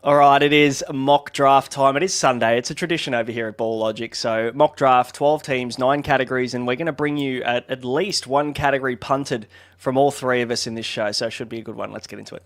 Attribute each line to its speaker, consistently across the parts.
Speaker 1: All right, it is mock draft time. It is Sunday. It's a tradition over here at Ball Logic. So mock draft, 12 teams, 9 categories, and we're going to bring you at least one category punted from all three of us in this show. So it should be a good one. Let's get into it.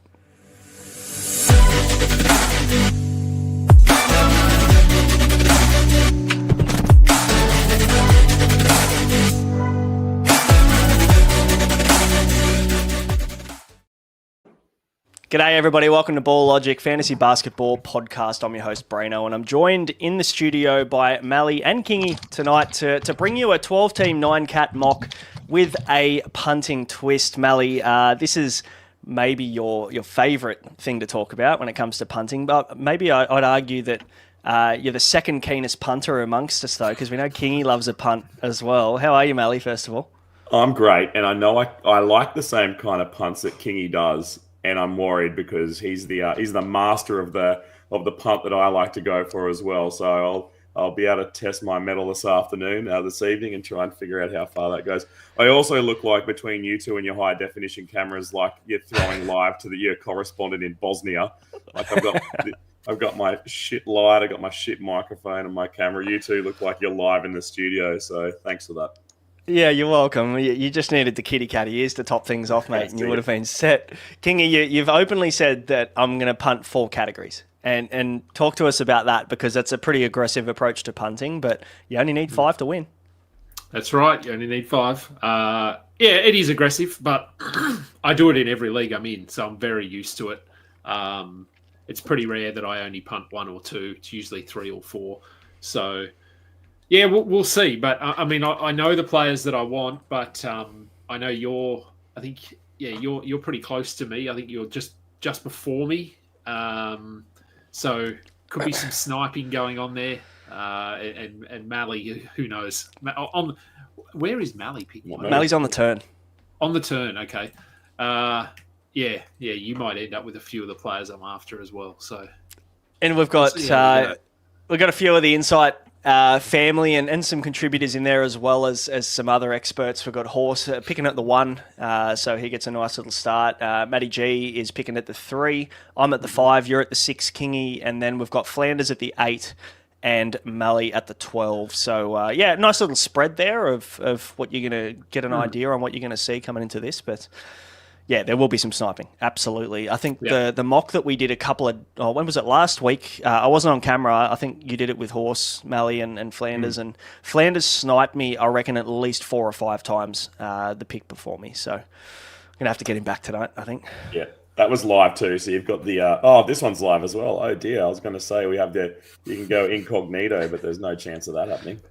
Speaker 1: G'day everybody, welcome to Ball Logic Fantasy Basketball Podcast. I'm your host Braino and I'm joined in the studio by Malley and Kingy tonight to bring you a 12-team 9-cat mock with a punting twist. Malley, this is maybe your favourite thing to talk about when it comes to punting, but maybe I'd argue that you're the second keenest punter amongst us though, because we know Kingy loves a punt as well. How are you, Malley, first of all?
Speaker 2: I'm great, and I know I like the same kind of punts that Kingy does. And I'm worried because he's the master of the punt that I like to go for as well. So I'll be able to test my mettle this afternoon, this evening, and try and figure out how far that goes. I also look like between you two and your high definition cameras, like you're throwing live to your correspondent in Bosnia. Like I've got my shit light, I got my shit microphone and my camera. You two look like you're live in the studio. So thanks for that.
Speaker 1: Yeah, you're welcome. You just needed the kitty cat ears to top things off, mate, and you would have been set. Kingy, you've openly said that I'm going to punt 4 categories. And talk to us about that, because that's a pretty aggressive approach to punting, but you only need 5 to win.
Speaker 3: That's right. You only need 5. Yeah, it is aggressive, but I do it in every league I'm in, so I'm very used to it. It's pretty rare that I only punt 1 or 2. It's usually 3 or 4. So... yeah, we'll see. But I mean, I know the players that I want, but I know you're you're pretty close to me. I think you're just before me. So could be some sniping going on there. And Malley, who knows? Where is Malley picking?
Speaker 1: Malley's on the turn.
Speaker 3: On the turn, okay. Yeah, you might end up with a few of the players I'm after as well. So,
Speaker 1: and we've got a few of the Insight family and some contributors in there, as well as some other experts. We've got Horse picking at the 1, so he gets a nice little start. Matty G is picking at the 3. I'm at the 5. You're at the 6, Kingy, and then we've got Flanders at the 8 and Malley at the 12. So nice little spread there of what you're going to get an idea on what you're going to see coming into this, but. Yeah, there will be some sniping. Absolutely. I think the mock that we did when was it, last week? I wasn't on camera. I think you did it with Horse, Malley and Flanders. And Flanders sniped me, I reckon, at least 4 or 5 times the pick before me. So I'm going to have to get him back tonight, I think.
Speaker 2: Yeah, that was live too. So you've got the... this one's live as well. Oh, dear. I was going to say you can go incognito, but there's no chance of that happening.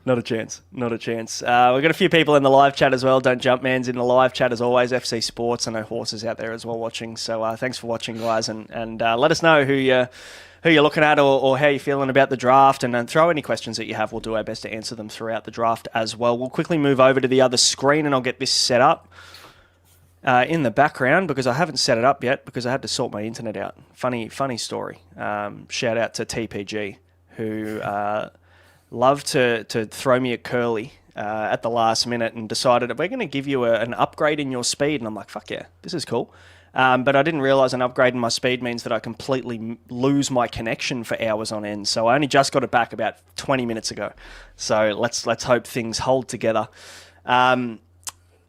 Speaker 1: Not a chance. We've got a few people in the live chat as well. Don't Jump Man's in the live chat as always. FC Sports. I know Horses out there as well watching. So thanks for watching, guys. And let us know who you're looking at or how you're feeling about the draft. And throw any questions that you have. We'll do our best to answer them throughout the draft as well. We'll quickly move over to the other screen and I'll get this set up in the background, because I haven't set it up yet because I had to sort my internet out. Funny story. Shout out to TPG, who... loved to throw me a curly at the last minute and decided that we're going to give you an upgrade in your speed. And I'm like, fuck yeah, this is cool. But I didn't realise an upgrade in my speed means that I completely lose my connection for hours on end. So I only just got it back about 20 minutes ago. So let's hope things hold together.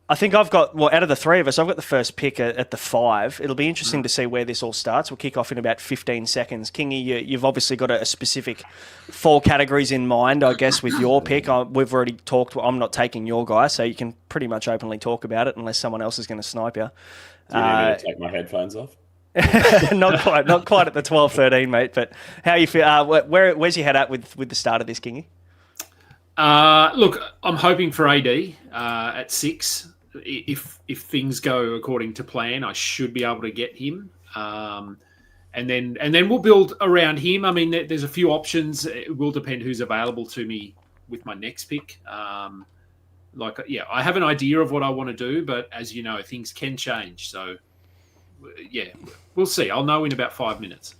Speaker 1: I think I've got, out of the 3 of us, I've got the first pick at the 5. It'll be interesting to see where this all starts. We'll kick off in about 15 seconds. Kingy, you've obviously got a specific 4 categories in mind, I guess, with your pick. We've already talked. I'm not taking your guy, so you can pretty much openly talk about it unless someone else is going to snipe you.
Speaker 2: Do you need me to take my headphones off?
Speaker 1: Not quite at the 12-13, mate. But how you feel? Where's your head at with the start of this, Kingy?
Speaker 3: Look, I'm hoping for AD at 6. If things go according to plan, I should be able to get him, and then we'll build around him. I mean, there's a few options. It will depend who's available to me with my next pick. I have an idea of what I want to do, but as you know, things can change. So, yeah, we'll see. I'll know in about 5 minutes.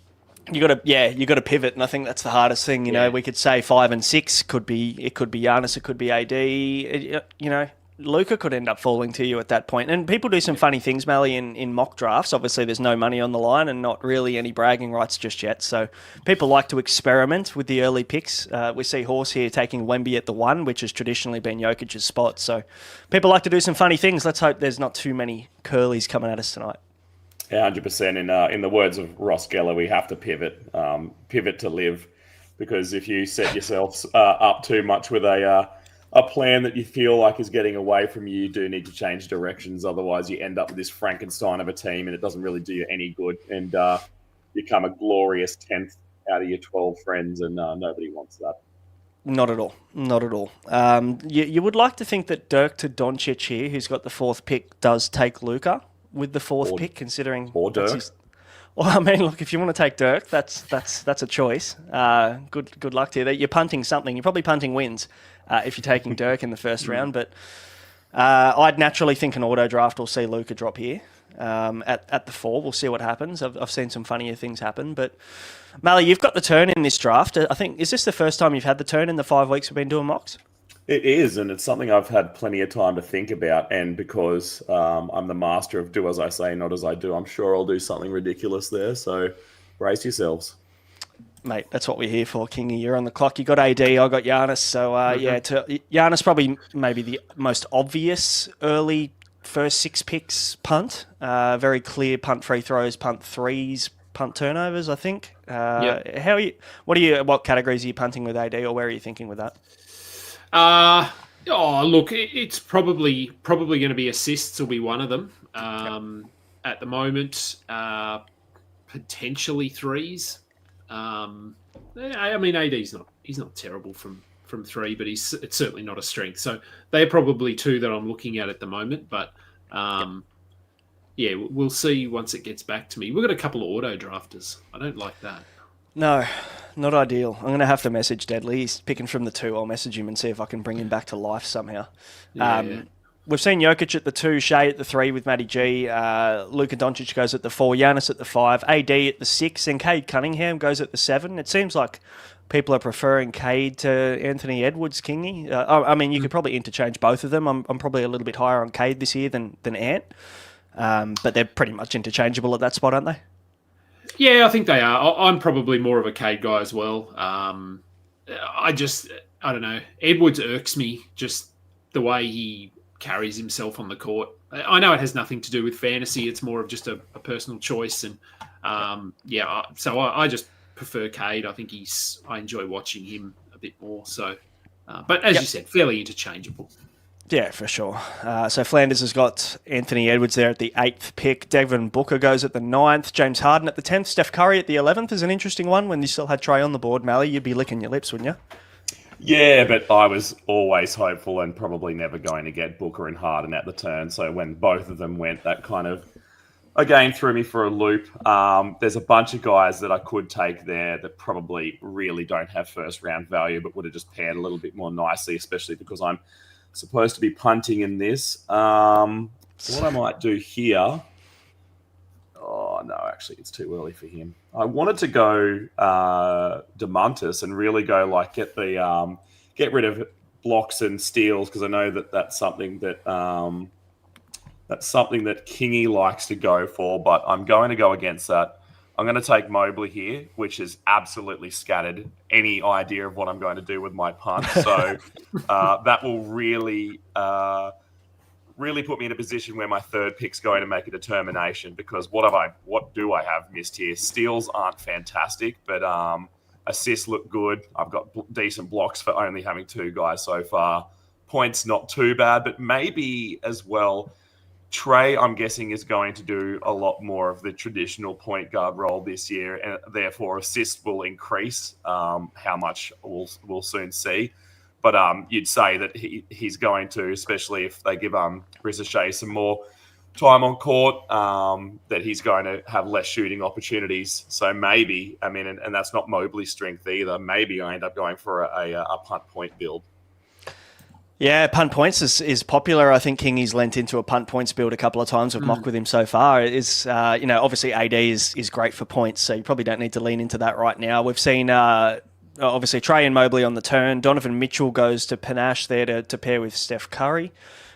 Speaker 1: You got to pivot, and I think that's the hardest thing. You know, we could say 5 and 6 could be Giannis, it could be AD. Luca could end up falling to you at that point. And people do some funny things, Malley, in mock drafts. Obviously, there's no money on the line and not really any bragging rights just yet. So people like to experiment with the early picks. We see Horse here taking Wemby at the 1, which has traditionally been Jokic's spot. So people like to do some funny things. Let's hope there's not too many curlies coming at us tonight.
Speaker 2: Yeah, 100%. In the words of Ross Geller, we have to pivot to live, because if you set yourselves up too much with a plan that you feel like is getting away from you, you do need to change directions. Otherwise, you end up with this Frankenstein of a team, and it doesn't really do you any good. And become a glorious 10th out of your 12 friends, and nobody wants that.
Speaker 1: Not at all. Not at all. You would like to think that Dirk to Doncic here, who's got the 4th pick, does take Luka with the 4th pick, considering...
Speaker 2: Or Dirk.
Speaker 1: Well, I mean, look, if you want to take Dirk, that's a choice. Good luck to you. You're punting something. You're probably punting wins if you're taking Dirk in the first round. But I'd naturally think an auto draft will see Luka drop here at the 4. We'll see what happens. I've seen some funnier things happen. But, Malley, you've got the turn in this draft. I think, is this the first time you've had the turn in the 5 weeks we've been doing mocks?
Speaker 2: It is, and it's something I've had plenty of time to think about. And because I'm the master of do as I say, not as I do, I'm sure I'll do something ridiculous there. So brace yourselves.
Speaker 1: Mate, that's what we're here for, Kingy. You're on the clock. You got AD, I got Giannis. So, Giannis probably maybe the most obvious early first 6 picks punt. Very clear punt free throws, punt threes, punt turnovers, I think. How are you? What categories are you punting with AD, or where are you thinking with that?
Speaker 3: Look, it's probably going to be assists will be one of them. At the moment, potentially threes. I mean, AD's he's not terrible from 3, but it's certainly not a strength. So they're probably 2 that I'm looking at the moment. But we'll see once it gets back to me. We've got a couple of auto drafters. I don't like that.
Speaker 1: No, not ideal. I'm going to have to message Deadly. He's picking from the 2. I'll message him and see if I can bring him back to life somehow. We've seen Jokic at the 2, Shea at the 3 with Matty G. Luka Doncic goes at the 4, Giannis at the 5, AD at the 6, and Cade Cunningham goes at the 7. It seems like people are preferring Cade to Anthony Edwards, Kingy. I mean, you could probably interchange both of them. I'm probably a little bit higher on Cade this year than Ant. But they're pretty much interchangeable at that spot, aren't they?
Speaker 3: Yeah, I think they are. I'm probably more of a Cade guy as well. I don't know. Edwards irks me, just the way he carries himself on the court. I know it has nothing to do with fantasy. It's more of just a personal choice. And so I just prefer Cade. I think I enjoy watching him a bit more. So, but as you said, fairly interchangeable.
Speaker 1: Yeah, for sure. So Flanders has got Anthony Edwards there at the 8th pick. Devin Booker goes at the 9th. James Harden at the 10th. Steph Curry at the 11th is an interesting one. When you still had Trey on the board, Malley, you'd be licking your lips, wouldn't you?
Speaker 2: Yeah, but I was always hopeful and probably never going to get Booker and Harden at the turn. So when both of them went, that kind of, again, threw me for a loop. There's a bunch of guys that I could take there that probably really don't have first-round value but would have just paired a little bit more nicely, especially because I'm supposed to be punting in this. What I might do here... Oh, no, actually, it's too early for him. I wanted to go DeMontis and really go, get rid of blocks and steals, because I know that's something that Kingy likes to go for, but I'm going to go against that. I'm going to take Mobley here, which has absolutely scattered any idea of what I'm going to do with my punt. So that will really put me in a position where my 3rd pick's going to make a determination, because what do I have missed here? Steals aren't fantastic, but assists look good. I've got decent blocks for only having 2 guys so far. Points not too bad, but maybe as well, Trey, I'm guessing, is going to do a lot more of the traditional point guard role this year, and therefore assists will increase. How much we'll soon see. But you'd say that he's going to, especially if they give Risa Shea some more time on court, that he's going to have less shooting opportunities. So maybe, and that's not Mobley's strength either, maybe I end up going for a punt point build.
Speaker 1: Yeah, punt points is popular. I think Kingy's lent into a punt points build a couple of times. We've mocked with him so far. It is, obviously AD is great for points, so you probably don't need to lean into that right now. We've seen... obviously, Trey and Mobley on the turn. Donovan Mitchell goes to Panache there to pair with Steph Curry.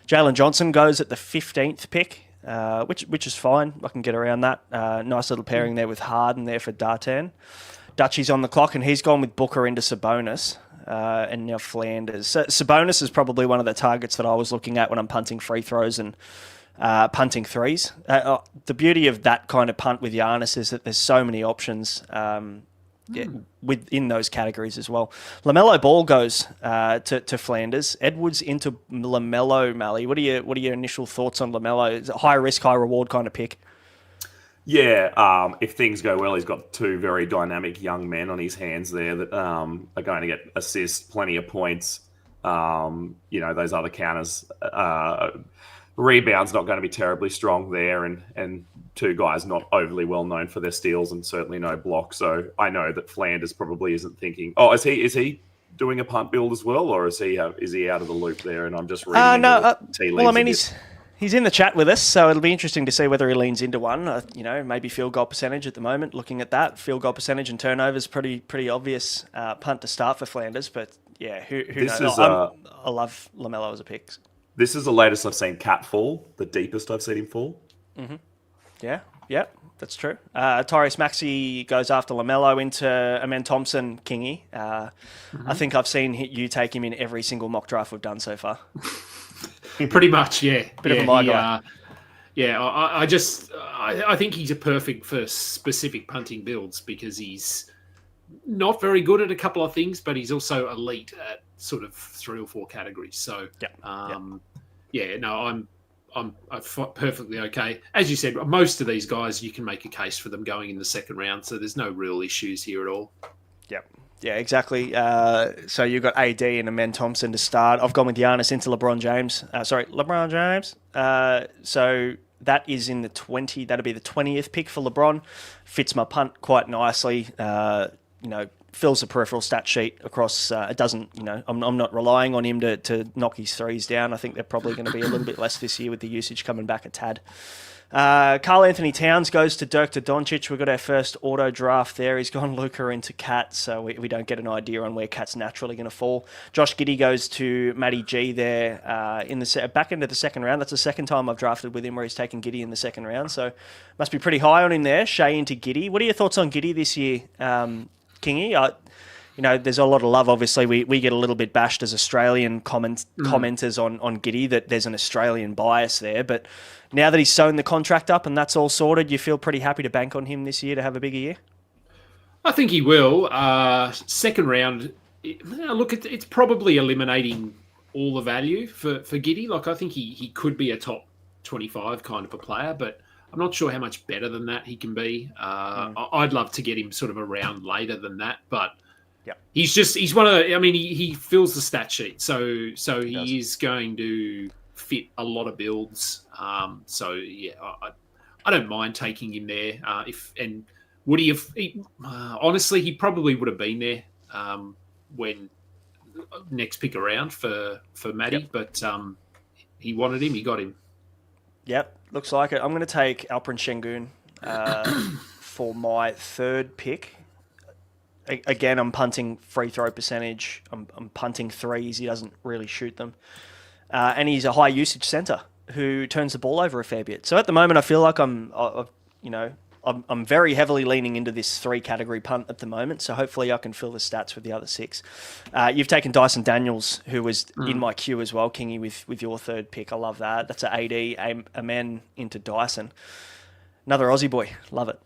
Speaker 1: Jalen Johnson goes at the 15th pick, which is fine. I can get around that. Nice little pairing there with Harden there for Dartan. Dutchie's on the clock, and he's gone with Booker into Sabonis. And now Flanders. So Sabonis is probably one of the targets that I was looking at when I'm punting free throws and punting threes. The beauty of that kind of punt with Giannis is that there's so many options within those categories as well. LaMelo Ball goes to Flanders. Edwards into LaMelo, Malley. What are your initial thoughts on LaMelo? Is it a high risk, high reward kind of pick?
Speaker 2: Yeah, if things go well, he's got two very dynamic young men on his hands there that are going to get assists, plenty of points. Those other counters, rebounds not going to be terribly strong there, and two guys not overly well known for their steals and certainly no blocks. So I know that Flanders probably isn't thinking, oh, is he doing a punt build as well, or is he out of the loop there? And I'm just reading tea leaves.
Speaker 1: Well, I mean, He's in the chat with us, so it'll be interesting to see whether he leans into one. Maybe field goal percentage at the moment. Looking at that, field goal percentage and turnovers, pretty obvious punt to start for Flanders. But yeah, who knows? I love LaMelo as a pick.
Speaker 2: This is the latest I've seen Cat fall, the deepest I've seen him fall.
Speaker 1: Mm-hmm. Yeah, that's true. Tyrese Maxey goes after LaMelo into Amen Thompson, Kingy. I think I've seen you take him in every single mock draft we've done so far.
Speaker 3: Pretty much, yeah.
Speaker 1: Bit of a my guy.
Speaker 3: I think he's a perfect for specific punting builds because he's not very good at a couple of things, but he's also elite at sort of 3 or 4 categories. So, I'm perfectly okay. As you said, most of these guys, you can make a case for them going in the second round, so there's no real issues here at all.
Speaker 1: Yep. Yeah, exactly. So you've got AD and Amen Thompson to start. I've gone with Giannis into LeBron James. LeBron James. So that is in the 20. That'll be the 20th pick for LeBron. Fits my punt quite nicely. Fills the peripheral stat sheet across. It doesn't, I'm not relying on him to knock his threes down. I think they're probably going to be a little bit less this year with the usage coming back a tad. Karl Anthony Towns goes to Dirk to Doncic. We've got our first auto draft there. He's gone Luka into Cat, so we don't get an idea on where Cat's naturally going to fall. Josh Giddey goes to Matty G there in the back end of the second round. That's the second time I've drafted with him where he's taken Giddey in the second round, so must be pretty high on him there. Shea into Giddey. What are your thoughts on Giddey this year, Kingy? There's a lot of love. Obviously, we get a little bit bashed as Australian commenters on Giddey that there's an Australian bias there. But now that he's sewn the contract up and that's all sorted, you feel pretty happy to bank on him this year to have a bigger year?
Speaker 3: I think he will. Second round, look, it's probably eliminating all the value for Giddey. Like, I think he could be a top 25 kind of a player, but I'm not sure how much better than that he can be. I'd love to get him sort of a round later than that, but he's one of the, he fills the stat sheet. So he is going to fit a lot of builds. I don't mind taking him there. Would he have, honestly, he probably would have been there when next pick around for Matty, but he wanted him, he got him.
Speaker 1: Yep, looks like it. I'm going to take Alperen Şengün for my third pick. Again, I'm punting free throw percentage. I'm punting threes. He doesn't really shoot them. And he's a high usage center who turns the ball over a fair bit. So at the moment, I feel like I'm very heavily leaning into this 3 category punt at the moment. So hopefully I can fill the stats with the other 6. You've taken Dyson Daniels, who was in my queue as well, Kingy, with your third pick. I love that. That's an AD, Amen into Dyson. Another Aussie boy. Love it.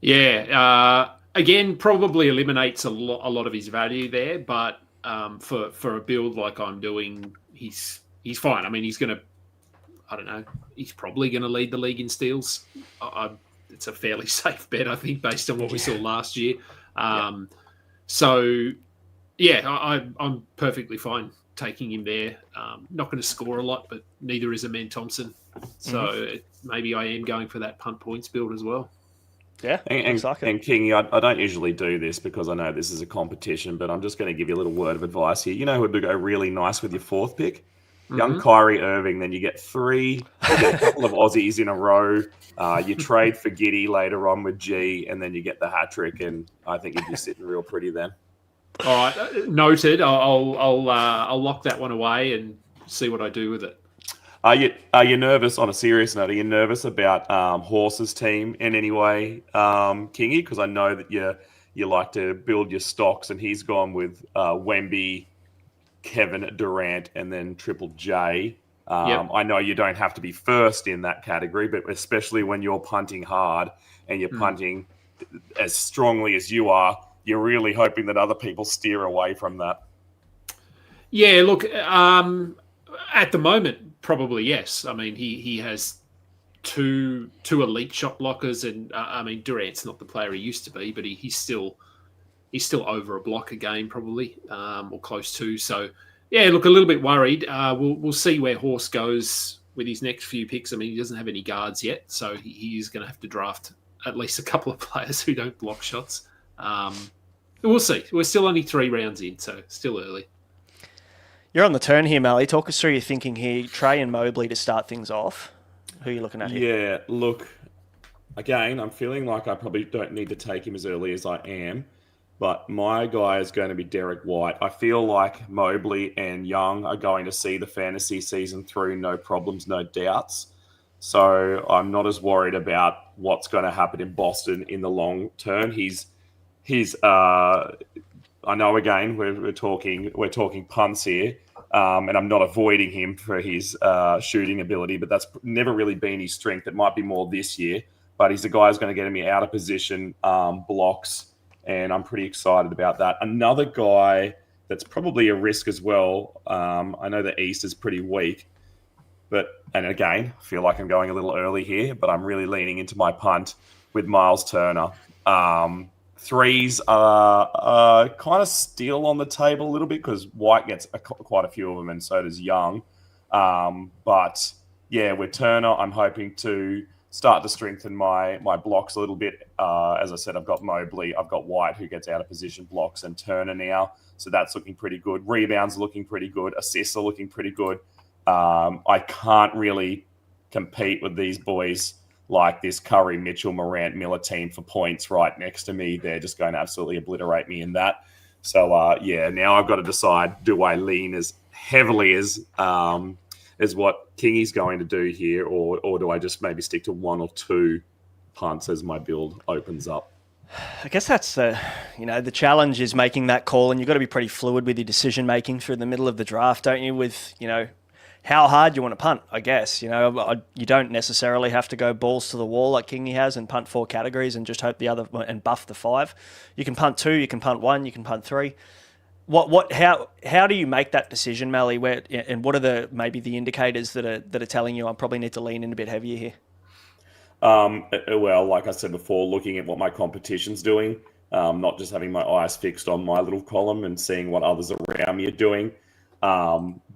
Speaker 3: Yeah. Again, probably eliminates a lot of his value there, but for a build like I'm doing, he's fine. I mean, he's going to, I don't know, he's probably going to lead the league in steals. It's a fairly safe bet, I think, based on what we saw last year. I'm perfectly fine taking him there. Not going to score a lot, but neither is Amen Thompson. So maybe I am going for that punt points build as well.
Speaker 1: Yeah,
Speaker 2: and Kingy, I don't usually do this because I know this is a competition, but I'm just going to give you a little word of advice here. You know who would go really nice with your 4th pick? Young Kyrie Irving. Then you get 3, you get a couple of Aussies in a row. You trade for Giddey later on with G, and then you get the hat trick, and I think you'd be sitting real pretty then.
Speaker 3: All right, noted. I'll lock that one away and see what I do with it.
Speaker 2: Are you nervous, on a serious note, are you nervous about Horse's team in any way, Kingy? Because I know that you like to build your stocks, and he's gone with Wemby, Kevin Durant, and then Triple J.
Speaker 3: Yep.
Speaker 2: I know you don't have to be first in that category, but especially when you're punting hard and you're punting as strongly as you are, you're really hoping that other people steer away from that.
Speaker 3: Yeah, look, at the moment, probably yes. I mean, he has two elite shot blockers, and I mean, Durant's not the player he used to be, but he's still over a block a game probably, or close to. So yeah, look, a little bit worried. We'll see where Horse goes with his next few picks. I mean, he doesn't have any guards yet, so he is going to have to draft at least a couple of players who don't block shots. We'll see. We're still only 3 rounds in, so still early.
Speaker 1: You're on the turn here, Malley. Talk us through your thinking here. Trey and Mobley to start things off. Who are you looking at here?
Speaker 2: Yeah, look, again, I'm feeling like I probably don't need to take him as early as I am, but my guy is going to be Derek White. I feel like Mobley and Young are going to see the fantasy season through, no problems, no doubts. So I'm not as worried about what's going to happen in Boston in the long term. He's I know, again, we're talking punts here, and I'm not avoiding him for his shooting ability, but that's never really been his strength. It might be more this year, but he's the guy who's going to get me out of position, blocks, and I'm pretty excited about that. Another guy that's probably a risk as well, I know the East is pretty weak, and again, I feel like I'm going a little early here, but I'm really leaning into my punt with Miles Turner. Threes are kind of still on the table a little bit because White gets quite a few of them, and so does Young. But yeah, with Turner, I'm hoping to start to strengthen my blocks a little bit. As I said, I've got Mobley, I've got White who gets out of position blocks, and Turner now. So that's looking pretty good. Rebounds are looking pretty good. Assists are looking pretty good. I can't really compete with these boys like this Curry, Mitchell, Morant, Miller team for points right next to me. They're just going to absolutely obliterate me in that. So, yeah, now I've got to decide, do I lean as heavily as what Kingy's going to do here, or do I just maybe stick to 1 or 2 punts as my build opens up?
Speaker 1: I guess that's the challenge is making that call, and you've got to be pretty fluid with your decision making through the middle of the draft, don't you? With how hard you want to punt, I guess. You don't necessarily have to go balls to the wall like Kingy has and punt 4 categories and just hope and buff the 5. You can punt 2, you can punt 1, you can punt 3. How do you make that decision, Malley? And what are maybe the indicators that are telling you I probably need to lean in a bit heavier here?
Speaker 2: Well, like I said before, looking at what my competition's doing, not just having my eyes fixed on my little column and seeing what others around me are doing.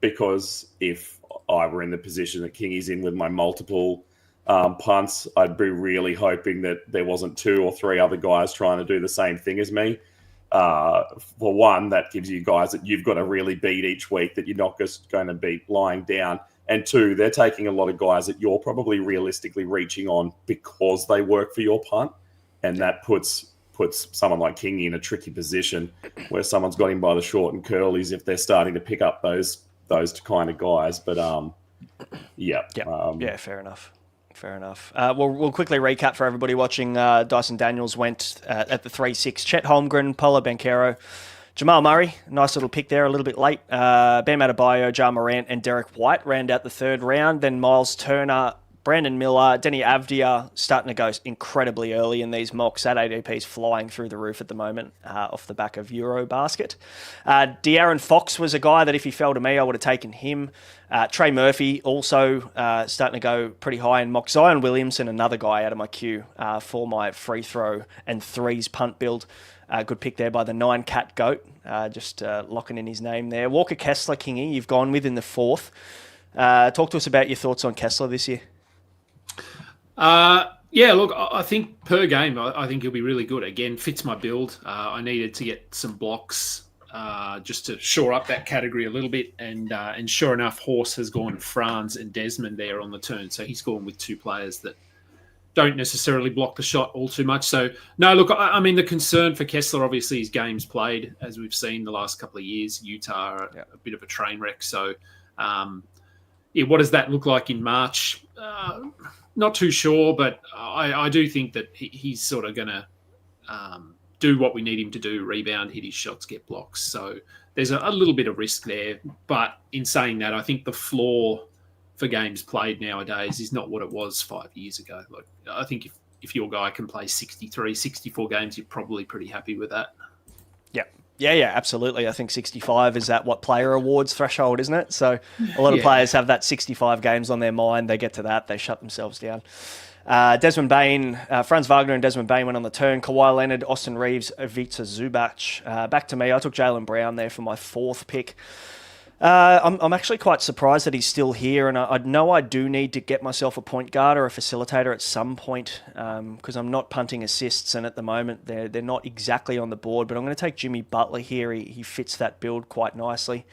Speaker 2: Because if I were in the position that Kingy's in with my multiple punts, I'd be really hoping that there wasn't 2 or 3 other guys trying to do the same thing as me. For one, that gives you guys that you've got to really beat each week, that you're not just going to be lying down. And 2, they're taking a lot of guys that you're probably realistically reaching on because they work for your punt. And that puts someone like Kingy in a tricky position where someone's got him by the short and curlies if they're starting to pick up those kind of guys. But yeah,
Speaker 1: fair enough. We'll quickly recap for everybody watching. Dyson Daniels went at the 3-6. Chet Holmgren, Paulo Banchero, Jamal Murray, nice little pick there, a little bit late. Bam Adebayo, Ja Morant, and Derek White round out the 3rd round. Then Miles Turner, Brandon Miller, Denny Avdia starting to go incredibly early in these mocks. That ADP's flying through the roof at the moment off the back of Eurobasket. De'Aaron Fox was a guy that if he fell to me, I would have taken him. Trey Murphy also starting to go pretty high in mock. Zion Williamson, another guy out of my queue for my free throw and 3s punt build. Good pick there by the 9-cat goat. Just locking in his name there. Walker Kessler, Kingy, you've gone with in the 4th. Talk to us about your thoughts on Kessler this year.
Speaker 3: Yeah, look, I think per game, I think he'll be really good. Again, fits my build. I needed to get some blocks just to shore up that category a little bit. And sure enough, Horse has gone Franz and Desmond there on the turn. So he's gone with 2 players that don't necessarily block the shot all too much. So, no, look, I mean, the concern for Kessler, obviously, is games played, as we've seen the last couple of years. Utah are a bit of a train wreck. So, what does that look like in March? Not too sure, but I do think that he's sort of going to do what we need him to do, rebound, hit his shots, get blocks. So there's a little bit of risk there. But in saying that, I think the floor for games played nowadays is not what it was 5 years ago. Like, I think if your guy can play 63, 64 games, you're probably pretty happy with that.
Speaker 1: Yeah, absolutely. I think 65 is that what player awards threshold, isn't it? So a lot of players have that 65 games on their mind. They get to that, they shut themselves down. Desmond Bain, Franz Wagner and Desmond Bain went on the turn. Kawhi Leonard, Austin Reeves, Ivica Zubac. Back to me. I took Jaylen Brown there for my 4th pick. I'm actually quite surprised that he's still here, and I know I do need to get myself a point guard or a facilitator at some point because I'm not punting assists, and at the moment they're not exactly on the board. But I'm going to take Jimmy Butler here. He fits that build quite nicely.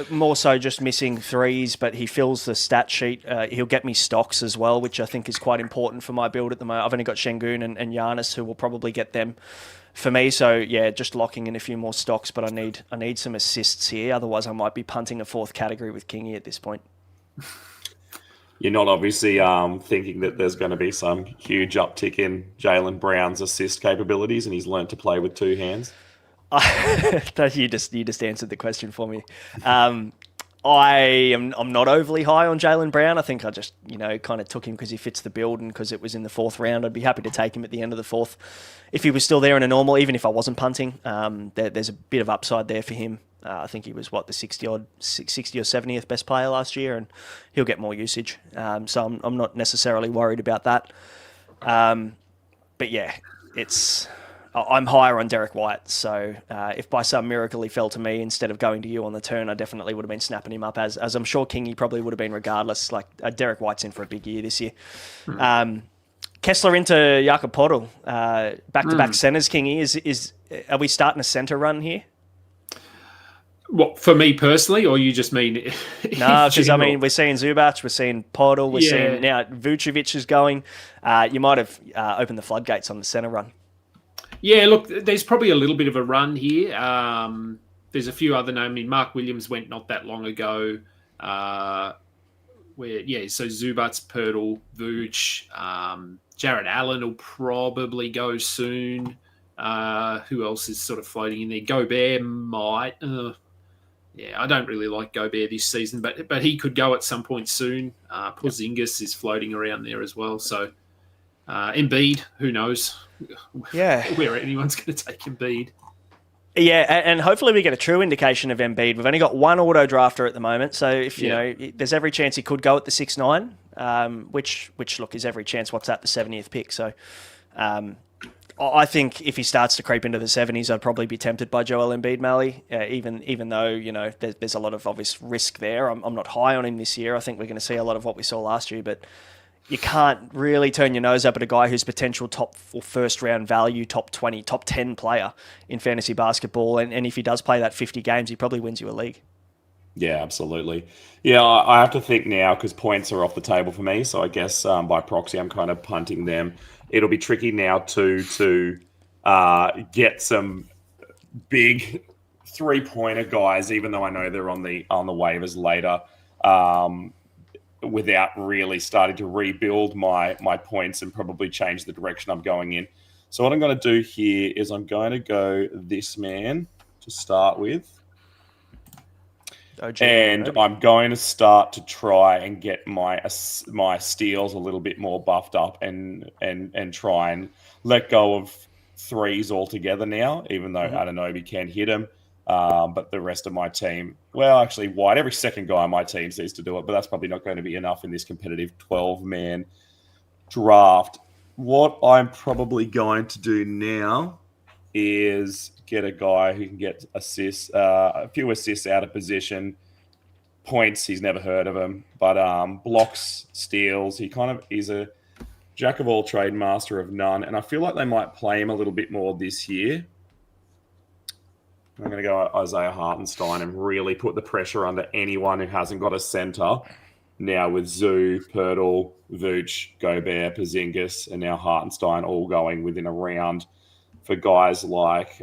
Speaker 1: More so just missing threes, but he fills the stat sheet. He'll get me stocks as well, which I think is quite important for my build at the moment. I've only got Şengün and Giannis, who will probably get them for me. So yeah, just locking in a few more stocks, but I need some assists here. Otherwise, I might be punting a 4th category with Kingy at this point.
Speaker 2: You're not obviously thinking that there's going to be some huge uptick in Jaylen Brown's assist capabilities, and he's learnt to play with 2 hands.
Speaker 1: You just answered the question for me. I'm not overly high on Jaylen Brown. I think I just kind of took him because he fits the build and because it was in the 4th round. I'd be happy to take him at the end of the 4th if he was still there in a normal, even if I wasn't punting. There's a bit of upside there for him. I think he was the 60 or 70th best player last year, and he'll get more usage. So I'm not necessarily worried about that. But yeah, I'm higher on Derek White, so if by some miracle he fell to me instead of going to you on the turn, I definitely would have been snapping him up, as I'm sure Kingy probably would have been regardless. Like Derek White's in for a big year this year. Kessler into Jakob Poeltl, back-to-back centres. Kingy, are we starting a centre run here?
Speaker 3: What, for me personally, or you just mean?
Speaker 1: No, because I mean we're seeing Zubac, we're seeing Poeltl, we're seeing now Vucevic is going. You might have opened the floodgates on the centre run.
Speaker 3: Yeah, look, there's probably a little bit of a run here. There's a few other names. I mean, Mark Williams went not that long ago. So Zubac, Poeltl, Vooch, Jared Allen will probably go soon. Who else is sort of floating in there? Gobert might. I don't really like Gobert this season, but he could go at some point soon. Porzingis is floating around there as well. So Embiid, who knows? Where anyone's going to take Embiid.
Speaker 1: Yeah, and hopefully we get a true indication of Embiid. We've only got one auto drafter at the moment, so if there's every chance he could go at the 6'9", which look is every chance. What's that, the 70th pick? So I think if he starts to creep into the 70s, I'd probably be tempted by Joel Embiid, Malley. Even though there's a lot of obvious risk there. I'm not high on him this year. I think we're going to see a lot of what we saw last year, but you can't really turn your nose up at a guy who's potential top or first round value, top 20, top 10 player in fantasy basketball. And if he does play that 50 games, he probably wins you a league.
Speaker 2: Yeah, absolutely. Yeah, I have to think now because points are off the table for me. So I guess by proxy, I'm kind of punting them. It'll be tricky now to get some big 3-pointer guys, even though I know they're on the waivers later. Without really starting to rebuild my points and probably change the direction I'm going in. So what I'm going to do here is I'm going to go this man to start with. And I'm going to start to try and get my steals a little bit more buffed up and try and let go of threes altogether now, even though Anunoby can hit them. But the rest of my team, well, actually, White, every second guy on my team seems to do it, but that's probably not going to be enough in this competitive 12-man draft. What I'm probably going to do now is get a guy who can get assists, a few assists out of position, points, he's never heard of him, but blocks, steals, he's a jack of all trade, master of none, and I feel like they might play him a little bit more this year. I'm going to go Isaiah Hartenstein and really put the pressure under anyone who hasn't got a center. Now with Zoo, Poeltl, Vooch, Gobert, Porzingis, and now Hartenstein all going within a round for guys like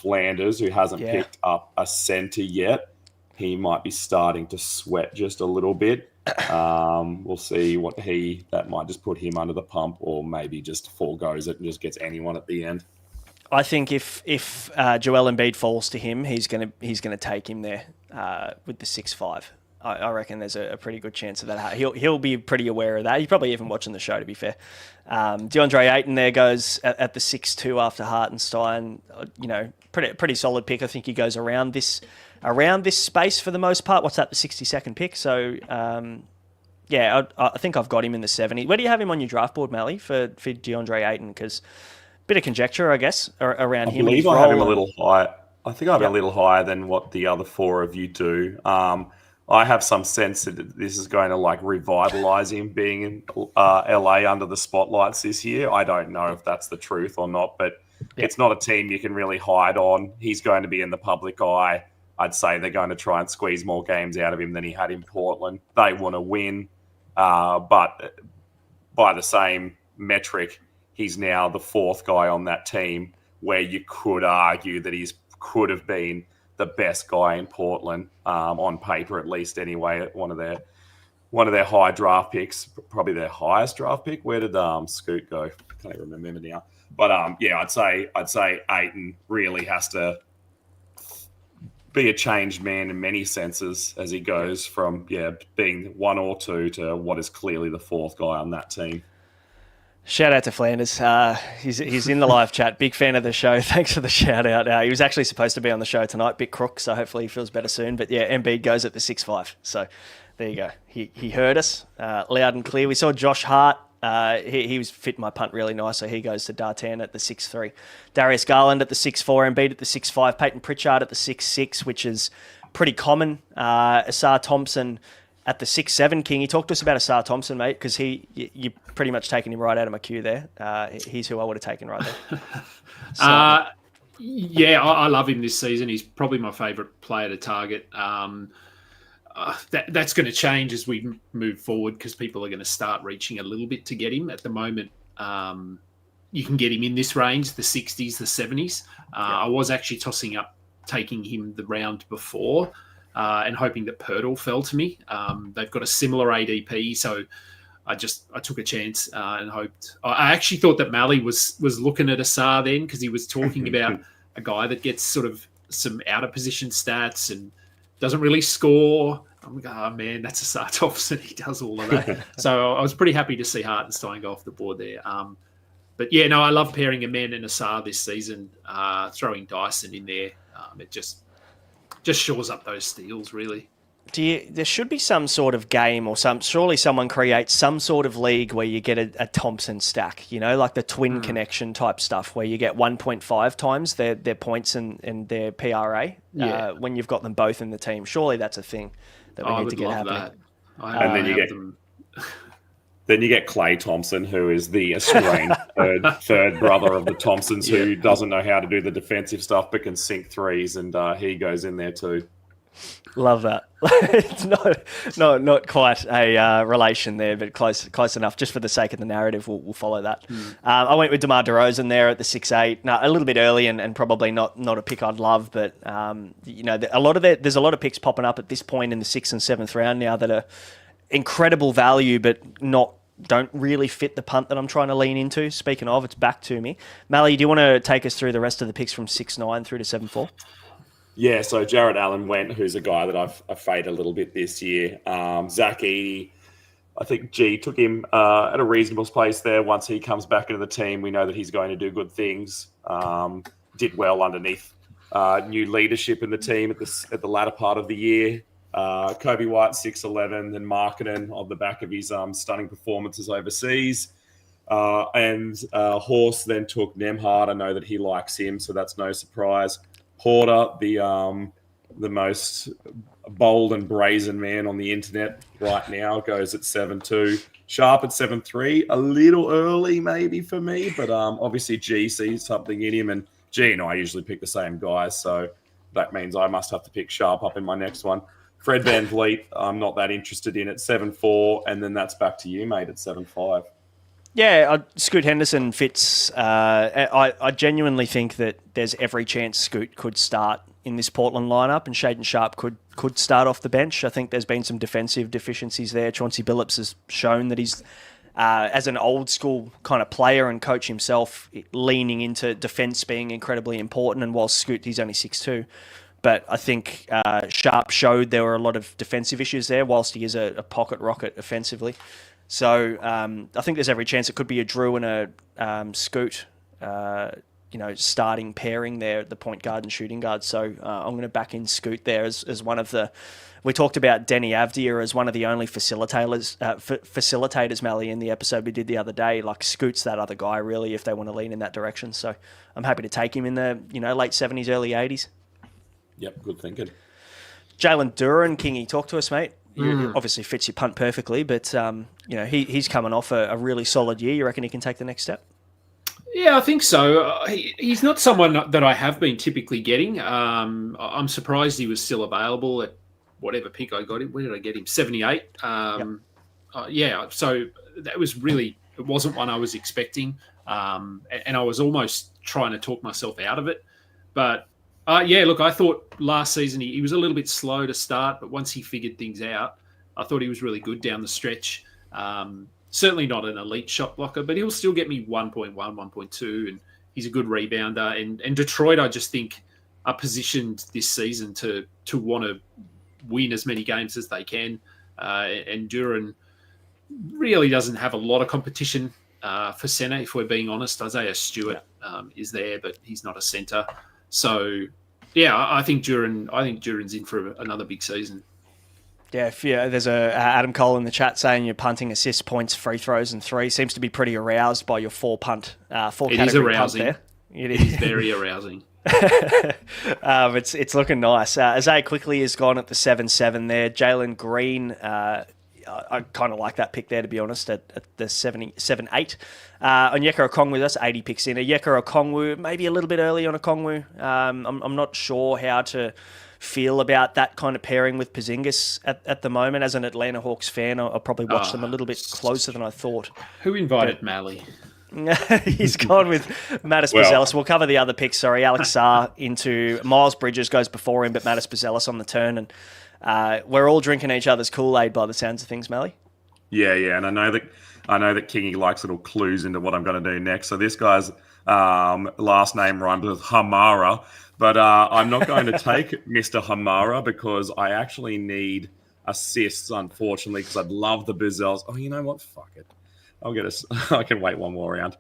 Speaker 2: Flanders, who hasn't picked up a center yet. he might be starting to sweat just a little bit. We'll see what that might just put him under the pump, or maybe just foregoes it and just gets anyone at the end.
Speaker 1: I think if Joel Embiid falls to him, he's gonna take him there with the 6-5. I reckon there's a pretty good chance of that. He'll be pretty aware of that. He's probably even watching the show, to be fair. DeAndre Ayton there goes at the 6-2 after Hartenstein. Pretty solid pick. I think he goes around this space for the most part. What's that? The 62nd pick. So I think I've got him in the 70. Where do you have him on your draft board, Malley, for DeAndre Ayton? Because bit of conjecture, I guess, around him.
Speaker 2: I believe I have him a little high. I think I have a little higher than what the other four of you do. I have some sense that this is going to revitalise him being in LA under the spotlights this year. I don't know if that's the truth or not, but it's not a team you can really hide on. He's going to be in the public eye. I'd say they're going to try and squeeze more games out of him than he had in Portland. They want to win, but by the same metric, he's now the fourth guy on that team, where you could argue that could have been the best guy in Portland, on paper at least anyway, one of their high draft picks, probably their highest draft pick. Where did Scoot go? I can't even remember now. But I'd say Ayton really has to be a changed man in many senses as he goes from being one or two to what is clearly the fourth guy on that team.
Speaker 1: Shout out to Flanders. He's in the live chat. Big fan of the show. Thanks for the shout out. He was actually supposed to be on the show tonight. Bit crook, so hopefully he feels better soon. But Embiid goes at the 6-5. So there you go. He heard us loud and clear. We saw Josh Hart. He was fit my punt really nice, so he goes to Dartan at the 6-3. Darius Garland at the 6-4. Embiid at the 6-5. Peyton Pritchard at the 6-6, which is pretty common. Asar Thompson at the 6-7. King, talk to us about Asar Thompson, mate, because you're pretty much taking him right out of my queue there. He's who I would have taken right there. So.
Speaker 3: I love him this season. He's probably my favourite player to target. That's going to change as we move forward, because people are going to start reaching a little bit to get him. At the moment, you can get him in this range, the 60s, the 70s. I was actually tossing up taking him the round before, and hoping that Pirtle fell to me. They've got a similar ADP, so I took a chance and hoped. I actually thought that Malley was looking at Asar then, because he was talking about a guy that gets sort of some out of position stats and doesn't really score. I'm like, oh man, that's Asar Thompson. He does all of that. So I was pretty happy to see Hartenstein go off the board there. But I love pairing a man and Asar this season. Throwing Dyson in there, it just shores up those steals, really.
Speaker 1: There should be some sort of game or surely someone creates some sort of league where you get a Thompson stack, like the twin connection type stuff, where you get 1.5 times their points and their PRA when you've got them both in the team. Surely that's a thing that we need to get happening.
Speaker 2: And then you get Klay Thompson, who is the estranged third brother of the Thompsons, who doesn't know how to do the defensive stuff but can sink threes, and he goes in there too.
Speaker 1: Love that. It's not quite a relation there, but close enough. Just for the sake of the narrative, we'll follow that. I went with DeMar DeRozan there at the 6-8. No, a little bit early and probably not a pick I'd love, but there's a lot of picks popping up at this point in the 6th and 7th round now that are incredible value, but don't really fit the punt that I'm trying to lean into. Speaking of, it's back to me. Malley, do you want to take us through the rest of the picks from 6-9 through to 7-4?
Speaker 2: Yeah, so Jared Allen went, who's a guy that I've faded a little bit this year. Zach Edey, I think G took him at a reasonable place there. Once he comes back into the team, we know that he's going to do good things. Did well underneath new leadership in the team at the latter part of the year. Kobe White, 6'11", then Markkanen on the back of his stunning performances overseas. And Horse then took Nemhard. I know that he likes him, so that's no surprise. Porter, the most bold and brazen man on the internet right now, goes at 7-2. Sharp at 7-3. A little early maybe for me, but obviously G sees something in him, and G and I usually pick the same guys, so that means I must have to pick Sharp up in my next one. Fred VanVleet, I'm not that interested in at 7-4, and then that's back to you, mate, at 7-5.
Speaker 1: Yeah, Scoot Henderson fits. I genuinely think that there's every chance Scoot could start in this Portland lineup, and Shaden Sharp could start off the bench. I think there's been some defensive deficiencies there. Chauncey Billups has shown that he's, as an old school kind of player and coach himself, leaning into defence being incredibly important. And whilst Scoot, he's only 6'2", but I think Sharp showed there were a lot of defensive issues there, whilst he is a pocket rocket offensively. So I think there's every chance it could be a Drew and a Scoot, starting pairing there at the point guard and shooting guard. So I'm going to back in Scoot there as one of the. We talked about Denny Avdia as one of the only facilitators, Malley, in the episode we did the other day. Like, Scoot's that other guy, really, if they want to lean in that direction. So I'm happy to take him in the late 70s, early 80s.
Speaker 2: Yep, good thinking.
Speaker 1: Jalen Duran, Kingy, talk to us, mate. Obviously fits your punt perfectly, but he's coming off a really solid year. You reckon he can take the next step?
Speaker 3: Yeah, I think so. He's not someone that I have been typically getting. I'm surprised he was still available at whatever pick I got him. Where did I get him? 78. So that was really, it wasn't one I was expecting. And I was almost trying to talk myself out of it. But look, I thought last season he was a little bit slow to start, but once he figured things out, I thought he was really good down the stretch. Certainly not an elite shot blocker, but he'll still get me 1.1, 1.2, and he's a good rebounder. And Detroit, I just think, are positioned this season to want to win as many games as they can. And Duran really doesn't have a lot of competition for centre, if we're being honest. Isaiah Stewart is there, but he's not a centre. So, I think Duran's in for another big season.
Speaker 1: Yeah, there's Adam Cole in the chat saying you're punting, assists, points, free throws, and 3. Seems to be pretty aroused by your 4 category
Speaker 3: is arousing.
Speaker 1: Punt there.
Speaker 3: It is very arousing.
Speaker 1: It's looking nice. Isaiah quickly has gone at the 7-7 there. Jalen Green, I kind of like that pick there, to be honest, at the 7-8. Onyeka Okongwu, that's 80 picks in. Onyeka Okongwu, maybe a little bit early on Okongwu. I'm not sure how to feel about that kind of pairing with Porzingis at the moment. As an Atlanta Hawks fan, I'll probably watch them a little bit closer than I thought.
Speaker 3: Who invited Malley?
Speaker 1: He's gone with Mattis Buzelis. We'll cover the other picks. Sorry, Alex Sarr into Miles Bridges goes before him, but Mattis Buzelis on the turn. And we're all drinking each other's Kool-Aid by the sounds of things, Malley.
Speaker 2: Yeah, and I know that Kingy likes little clues into what I'm going to do next. So this guy's last name rhymes with Hamara, but I'm not going to take Mr. Hamara because I actually need assists, unfortunately, because I'd love the Buzelis. Oh, you know what? Fuck it. I can wait one more round.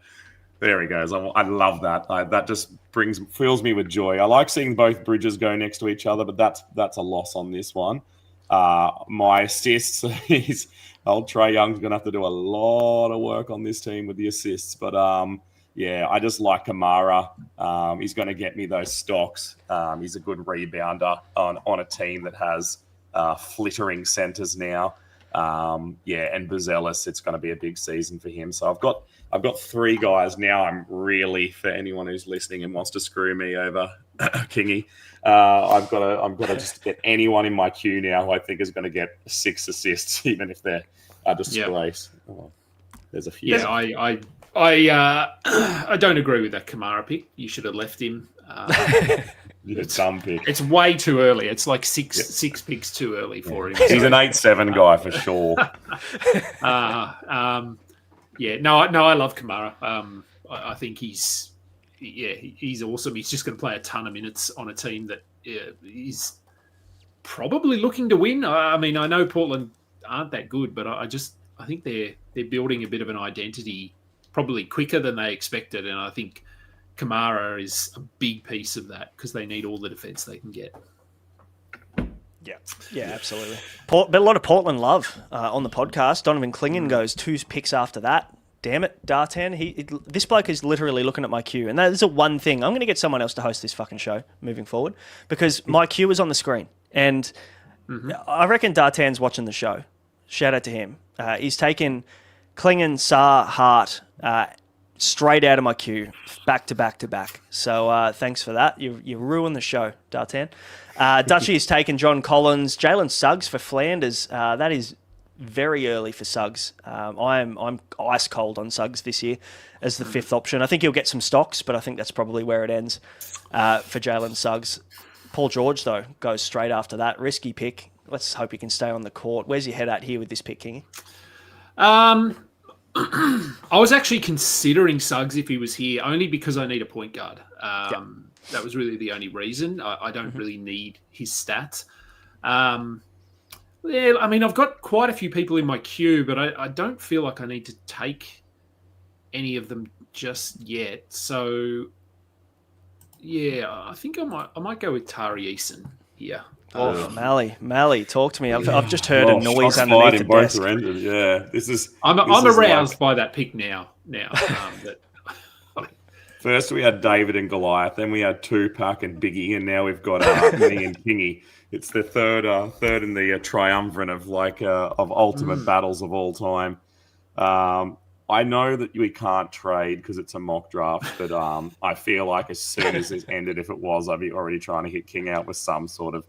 Speaker 2: There he goes. I love that. That just fills me with joy. I like seeing both Bridges go next to each other, but that's a loss on this one. My assists, old Trae Young's going to have to do a lot of work on this team with the assists. But I just like Kamara. He's going to get me those stocks. He's a good rebounder on a team that has flittering centers now. And Buzelis, it's going to be a big season for him. So I've got 3 guys now. I'm really, for anyone who's listening and wants to screw me over, Kingy, I've got to just get anyone in my queue now who I think is going to get 6 assists, even if they're a disgrace. Yep. Oh, there's a few.
Speaker 3: Yeah, I don't agree with that Kamara pick. You should have left him.
Speaker 2: It's dumb pick.
Speaker 3: It's way too early. It's like six picks too early for him.
Speaker 2: He's an 8-7 guy for sure.
Speaker 3: I love Kamara. I think he's awesome. He's just going to play a ton of minutes on a team that is probably looking to win. I mean, I know Portland aren't that good, but I think they're building a bit of an identity probably quicker than they expected, and I think Kamara is a big piece of that because they need all the defense they can get.
Speaker 1: Yeah, absolutely. But a lot of Portland love on the podcast. Donovan Clingan goes 2 picks after that. Damn it, Dartan. This bloke is literally looking at my queue, and that is one thing. I'm going to get someone else to host this fucking show moving forward because my queue is on the screen, and I reckon Dartan's watching the show. Shout out to him. He's taken Clingan, Sarr, Hart straight out of my queue, back to back to back. So thanks for that. You ruined the show, Dartan. Dutchy's taken John Collins, Jalen Suggs for Flanders. That is very early for Suggs. I'm ice cold on Suggs this year as the 5th option. I think he'll get some stocks, but I think that's probably where it ends for Jalen Suggs. Paul George, though, goes straight after that. Risky pick. Let's hope he can stay on the court. Where's your head at here with this pick, Kingy?
Speaker 3: I was actually considering Suggs if he was here, only because I need a point guard. That was really the only reason. I don't really need his stats. Yeah, I mean, I've got quite a few people in my queue, but I don't feel like I need to take any of them just yet. So, yeah, I think I might go with Tari Eason here.
Speaker 1: Oh, Malley, talk to me. I've just heard a noise underneath the desk.
Speaker 2: Yeah, this is.
Speaker 3: I'm aroused by that pick now.
Speaker 2: First, we had David and Goliath. Then we had Tupac and Biggie, and now we've got Malley and Kingy. It's the third in the triumvirate of ultimate battles of all time. I know that we can't trade because it's a mock draft, but I feel like as soon as this ended, if it was, I'd be already trying to hit King out with some sort of.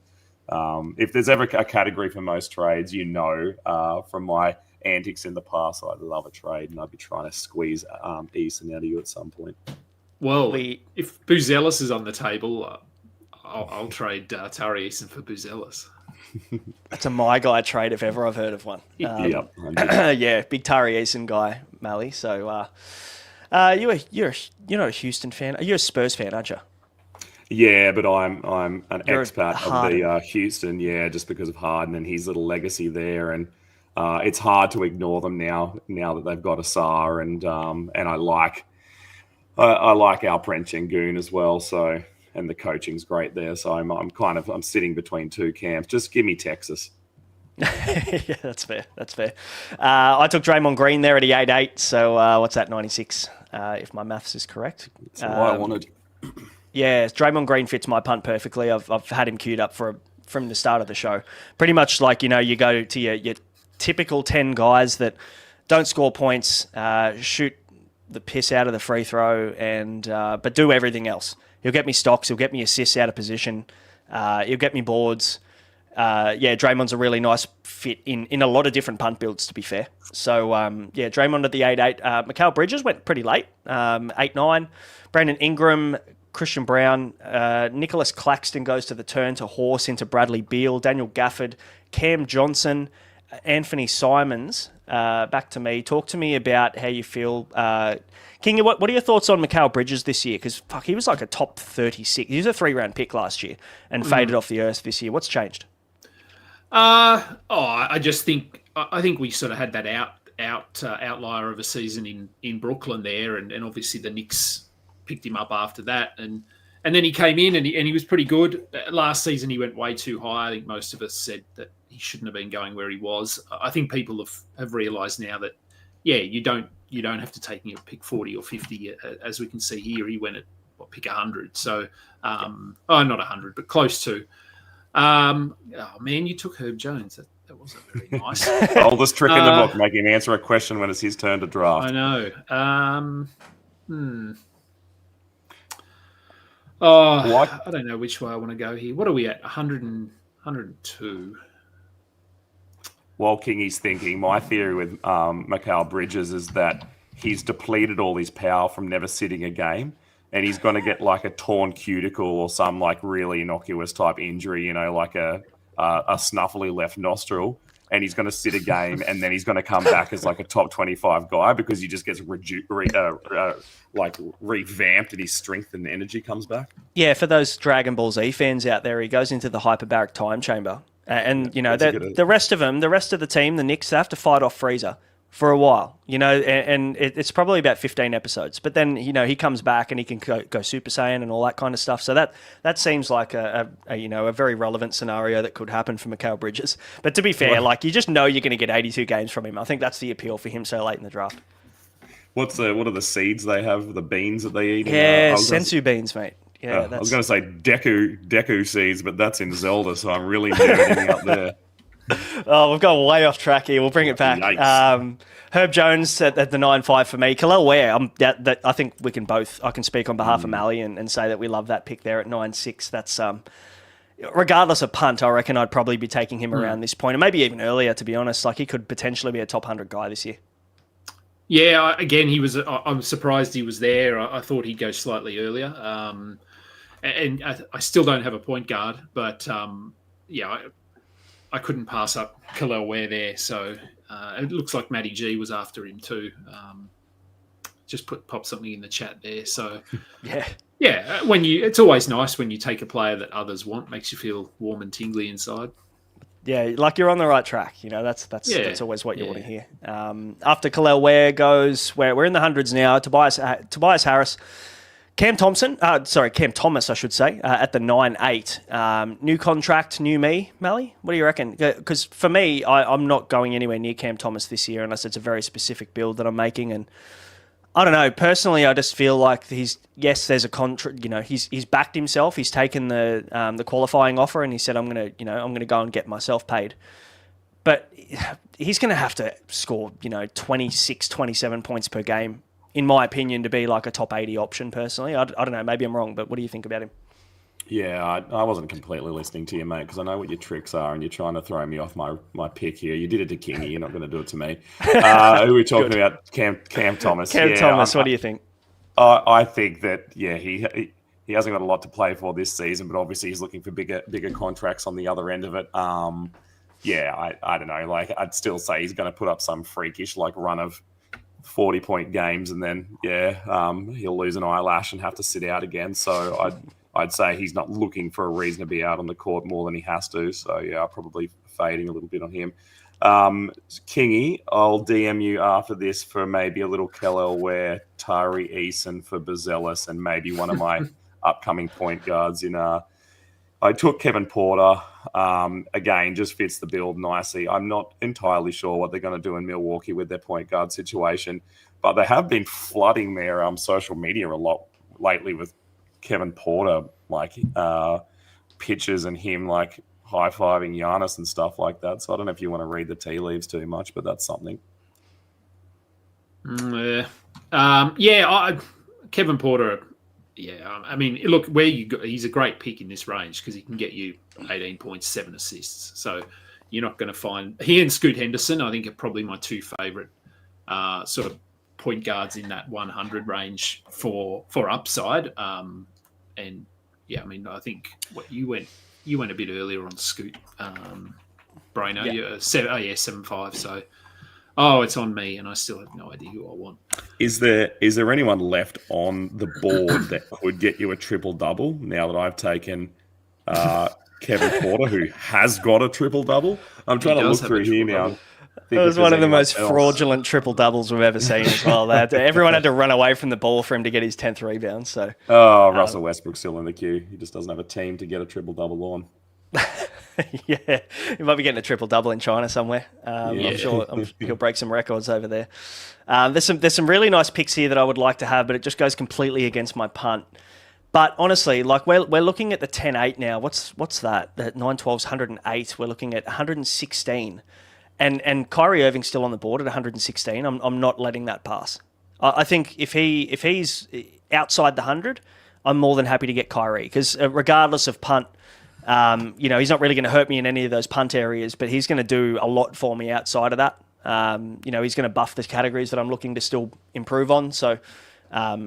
Speaker 2: If there's ever a category for most trades, from my antics in the past, I'd love a trade, and I'd be trying to squeeze Eason out of you at some point.
Speaker 3: Well, if Buzelis is on the table, I'll trade Tari Eason for Buzelis.
Speaker 1: That's a my guy trade if ever I've heard of one. Yeah, big Tari Eason guy, Malley. So you're not a Houston fan. You're a Spurs fan, aren't you?
Speaker 2: Yeah, but I'm an expat of the Houston. Yeah, just because of Harden and his little legacy there, and it's hard to ignore them now that they've got Asar and I like Alperen Şengün as well. So. And the coaching's great there, so I'm sitting between two camps. Just give me Texas.
Speaker 1: Yeah, that's fair. I took Draymond Green there at the 8-8. So what's that? 96, if my maths is correct.
Speaker 2: That's what I wanted.
Speaker 1: Yeah, Draymond Green fits my punt perfectly. I've had him queued up from the start of the show. Pretty much like you go to your typical 10 guys that don't score points, shoot the piss out of the free throw, and but do everything else. He'll get me stocks. He'll get me assists out of position. He'll get me boards. Draymond's a really nice fit in a lot of different punt builds, to be fair. So, Draymond at the 8-8. Mikal Bridges went pretty late, 8-9. Brandon Ingram, Christian Brown, Nicholas Claxton goes to the turn to Horse into Bradley Beal, Daniel Gafford, Cam Johnson, Anthony Simons. Back to me. Talk to me about how you feel. King, what are your thoughts on Mikal Bridges this year? Because he was like a top 36. He was a 3-round pick last year and faded off the earth this year. What's changed?
Speaker 3: I just think we sort of had that outlier of a season in Brooklyn there, and obviously the Knicks picked him up after that, and then he came in and he was pretty good. Last season he went way too high. I think most of us said that he shouldn't have been going where he was. I think people have realised now that you don't have to take him at pick 40 or 50. As we can see here, he went at pick 100. So, not 100, but close to. You took Herb Jones. That wasn't very nice.
Speaker 2: Oldest trick in the book, make him answer a question when it's his turn to draft.
Speaker 3: I know. I don't know which way I want to go here. What are we at? 102.
Speaker 2: While Kingy's thinking, my theory with Mikal Bridges is that he's depleted all his power from never sitting a game, and he's going to get like a torn cuticle or some like really innocuous type injury, like a snuffly left nostril, and he's going to sit a game, and then he's going to come back as like a top 25 guy because he just gets revamped and his strength and energy comes back. Yeah,
Speaker 1: for those Dragon Ball Z fans out there, he goes into the hyperbaric time chamber. The rest of the team, the Knicks, they have to fight off Frieza for a while, and it's probably about 15 episodes. But then, he comes back and he can go Super Saiyan and all that kind of stuff. So that seems like a very relevant scenario that could happen for Mikal Bridges. But to be fair, you just know you're going to get 82 games from him. I think that's the appeal for him so late in the draft.
Speaker 2: What are the seeds they have? The beans that they eat?
Speaker 1: Yeah, sensu beans, mate. Yeah,
Speaker 2: I was going to say Deku seeds, but that's in Zelda, so I'm really nerding out there.
Speaker 1: Oh, we've gone way off track here. We'll bring it back. Herb Jones at the 9-5 for me. Kalel Ware, I think I can speak on behalf of Malley and say that we love that pick there at 9-6. That's regardless of punt, I reckon I'd probably be taking him around this point, and maybe even earlier, to be honest. He could potentially be a top 100 guy this year. Yeah,
Speaker 3: again, he was. I'm surprised he was there. I thought he'd go slightly earlier. and I still don't have a point guard, but I couldn't pass up Khalil Ware there. So it looks like Matty G was after him too. Just pop something in the chat there. So
Speaker 1: Yeah.
Speaker 3: It's always nice when you take a player that others want, makes you feel warm and tingly inside.
Speaker 1: Yeah, like you're on the right track. That's always what you want to hear. After Khalil Ware goes, we're in the hundreds now. Tobias Harris, Cam Thomas, I should say, at the 9-8. New contract, new me, Malley. What do you reckon? Because for me, I'm not going anywhere near Cam Thomas this year unless it's a very specific build that I'm making. And I don't know. Personally, I just feel like there's a contract. He's backed himself. He's taken the qualifying offer, and he said, I'm gonna go and get myself paid. But he's gonna have to score 26, 27 points per game, in my opinion, to be like a top 80 option. Personally, I don't know. Maybe I'm wrong, but what do you think about him?
Speaker 2: Yeah, I wasn't completely listening to you, mate, because I know what your tricks are, and you're trying to throw me off my pick here. You did it to Kingy. You're not going to do it to me. Who are we talking about? Cam Thomas.
Speaker 1: Cam Thomas, what do you think?
Speaker 2: I think that, he hasn't got a lot to play for this season, but obviously he's looking for bigger contracts on the other end of it. I don't know. Like, I'd still say he's going to put up some freakish run of 40-point games, and then he'll lose an eyelash and have to sit out again. So I'd say he's not looking for a reason to be out on the court more than he has to. So, I'm probably fading a little bit on him. Kingy, I'll DM you after this for maybe a little Khalil Ware, Tari Eason for Bazelis, and maybe one of my upcoming point guards. I took Kevin Porter. Again, just fits the build nicely. I'm not entirely sure what they're going to do in Milwaukee with their point guard situation, but they have been flooding their social media a lot lately with Kevin Porter, pictures and him high-fiving Giannis and stuff like that. So I don't know if you want to read the tea leaves too much, but that's something.
Speaker 3: Kevin Porter. Yeah, I mean, look, where you go, he's a great pick in this range because he can get you 18 points, 7 assists. So you're not going to find he and Scoot Henderson, I think, are probably my two favorite sort of point guards in that 100 range for upside. I think you went a bit earlier on Scoot, Braino. Yeah. 7.5. So, it's on me, and I still have no idea who I want.
Speaker 2: Is there anyone left on the board that could get you a triple double now that I've taken Kevin Porter, who has got a triple double? I'm trying to look through here now.
Speaker 1: It was one of the most fraudulent triple doubles we've ever seen as well. Everyone had to run away from the ball for him to get his 10th rebound. So,
Speaker 2: Russell Westbrook's still in the queue. He just doesn't have a team to get a triple double on.
Speaker 1: Yeah, he might be getting a triple double in China somewhere. I'm sure he'll break some records over there. There's some really nice picks here that I would like to have, but it just goes completely against my punt. But honestly, we're looking at the 10-8 now. What's that? The 9-12's 108. We're looking at 116. And Kyrie Irving's still on the board at 116. I'm not letting that pass. I think if he's outside the 100, I'm more than happy to get Kyrie because regardless of punt, he's not really going to hurt me in any of those punt areas, but he's going to do a lot for me outside of that. He's going to buff the categories that I'm looking to still improve on. So, a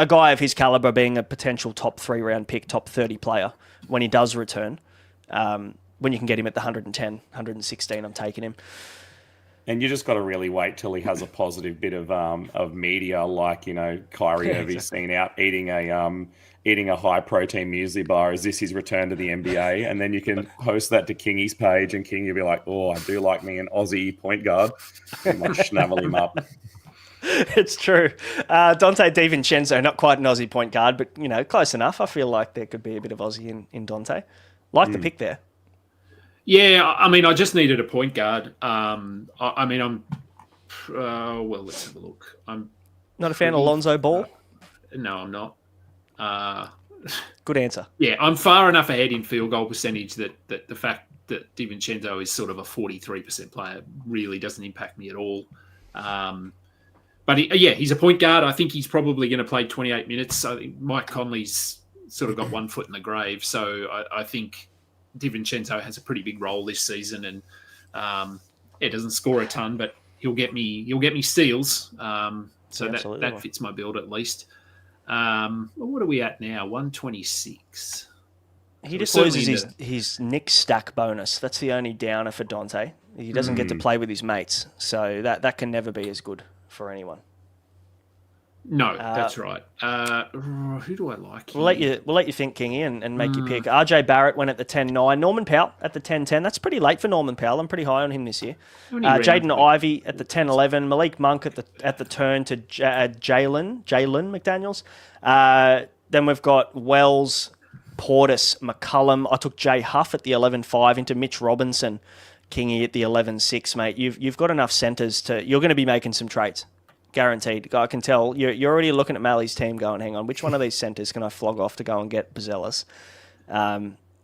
Speaker 1: guy of his caliber being a potential top 3 round pick, top 30 player when he does return. When you can get him at the 110, 116, I'm taking him.
Speaker 2: And you just got to really wait till he has a positive bit of media, Kyrie Irving seen out eating a high protein muesli bar. Is this his return to the NBA? And then you can post that to Kingy's page, and Kingy will be like, "Oh, I do like me an Aussie point guard." You might schnavel him up.
Speaker 1: It's true. Dante DiVincenzo, not quite an Aussie point guard, but close enough. I feel like there could be a bit of Aussie in Dante. Like the pick there.
Speaker 3: Yeah, I mean, I just needed a point guard. Let's have a look. I'm
Speaker 1: not a fan of Lonzo Ball?
Speaker 3: No, I'm not.
Speaker 1: Good answer.
Speaker 3: Yeah, I'm far enough ahead in field goal percentage that the fact that DiVincenzo is sort of a 43% player really doesn't impact me at all. But he's a point guard. I think he's probably going to play 28 minutes. I think Mike Conley's sort of got one foot in the grave. So I think DiVincenzo has a pretty big role this season, and it doesn't score a ton, but he'll get me steals. So that fits my build at least. What are we at now? 126.
Speaker 1: He just loses his Nick stack bonus. That's the only downer for Dante. He doesn't get to play with his mates, so that can never be as good for anyone.
Speaker 3: No, that's right. Who do I like here?
Speaker 1: We'll let you think, Kingy, and make your pick. RJ Barrett went at the 10-9. Norman Powell at the 10-10. That's pretty late for Norman Powell. I'm pretty high on him this year. Jaden Ivey at the 10-11. Malik Monk at the turn to Jalen McDaniels. Then we've got Wells, Portis, McCullum. I took Jay Huff at the 11-5 into Mitch Robinson, Kingy at the 11-6, mate. You've got enough centres you're going to be making some trades. Guaranteed. I can tell you're already looking at Malley's team going, hang on, which one of these centres can I flog off to go and get Bazelas?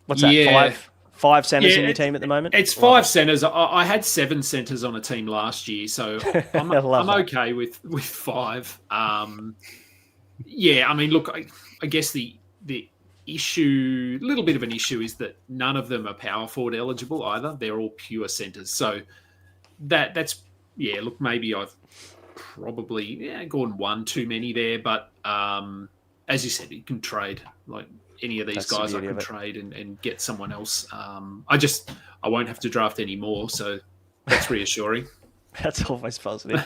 Speaker 1: What's that, five centres in your team at the moment?
Speaker 3: It's 5 centres. I had 7 centres on a team last year, so I'm okay with 5. I mean, look, I guess the issue, a little bit of an issue, is that none of them are power forward eligible either. They're all pure centres. So that's, look, maybe I've probably gone one too many there, but as you said, you can trade like any of these guys. I can trade and get someone else. I won't have to draft any more, so that's reassuring.
Speaker 1: That's always positive.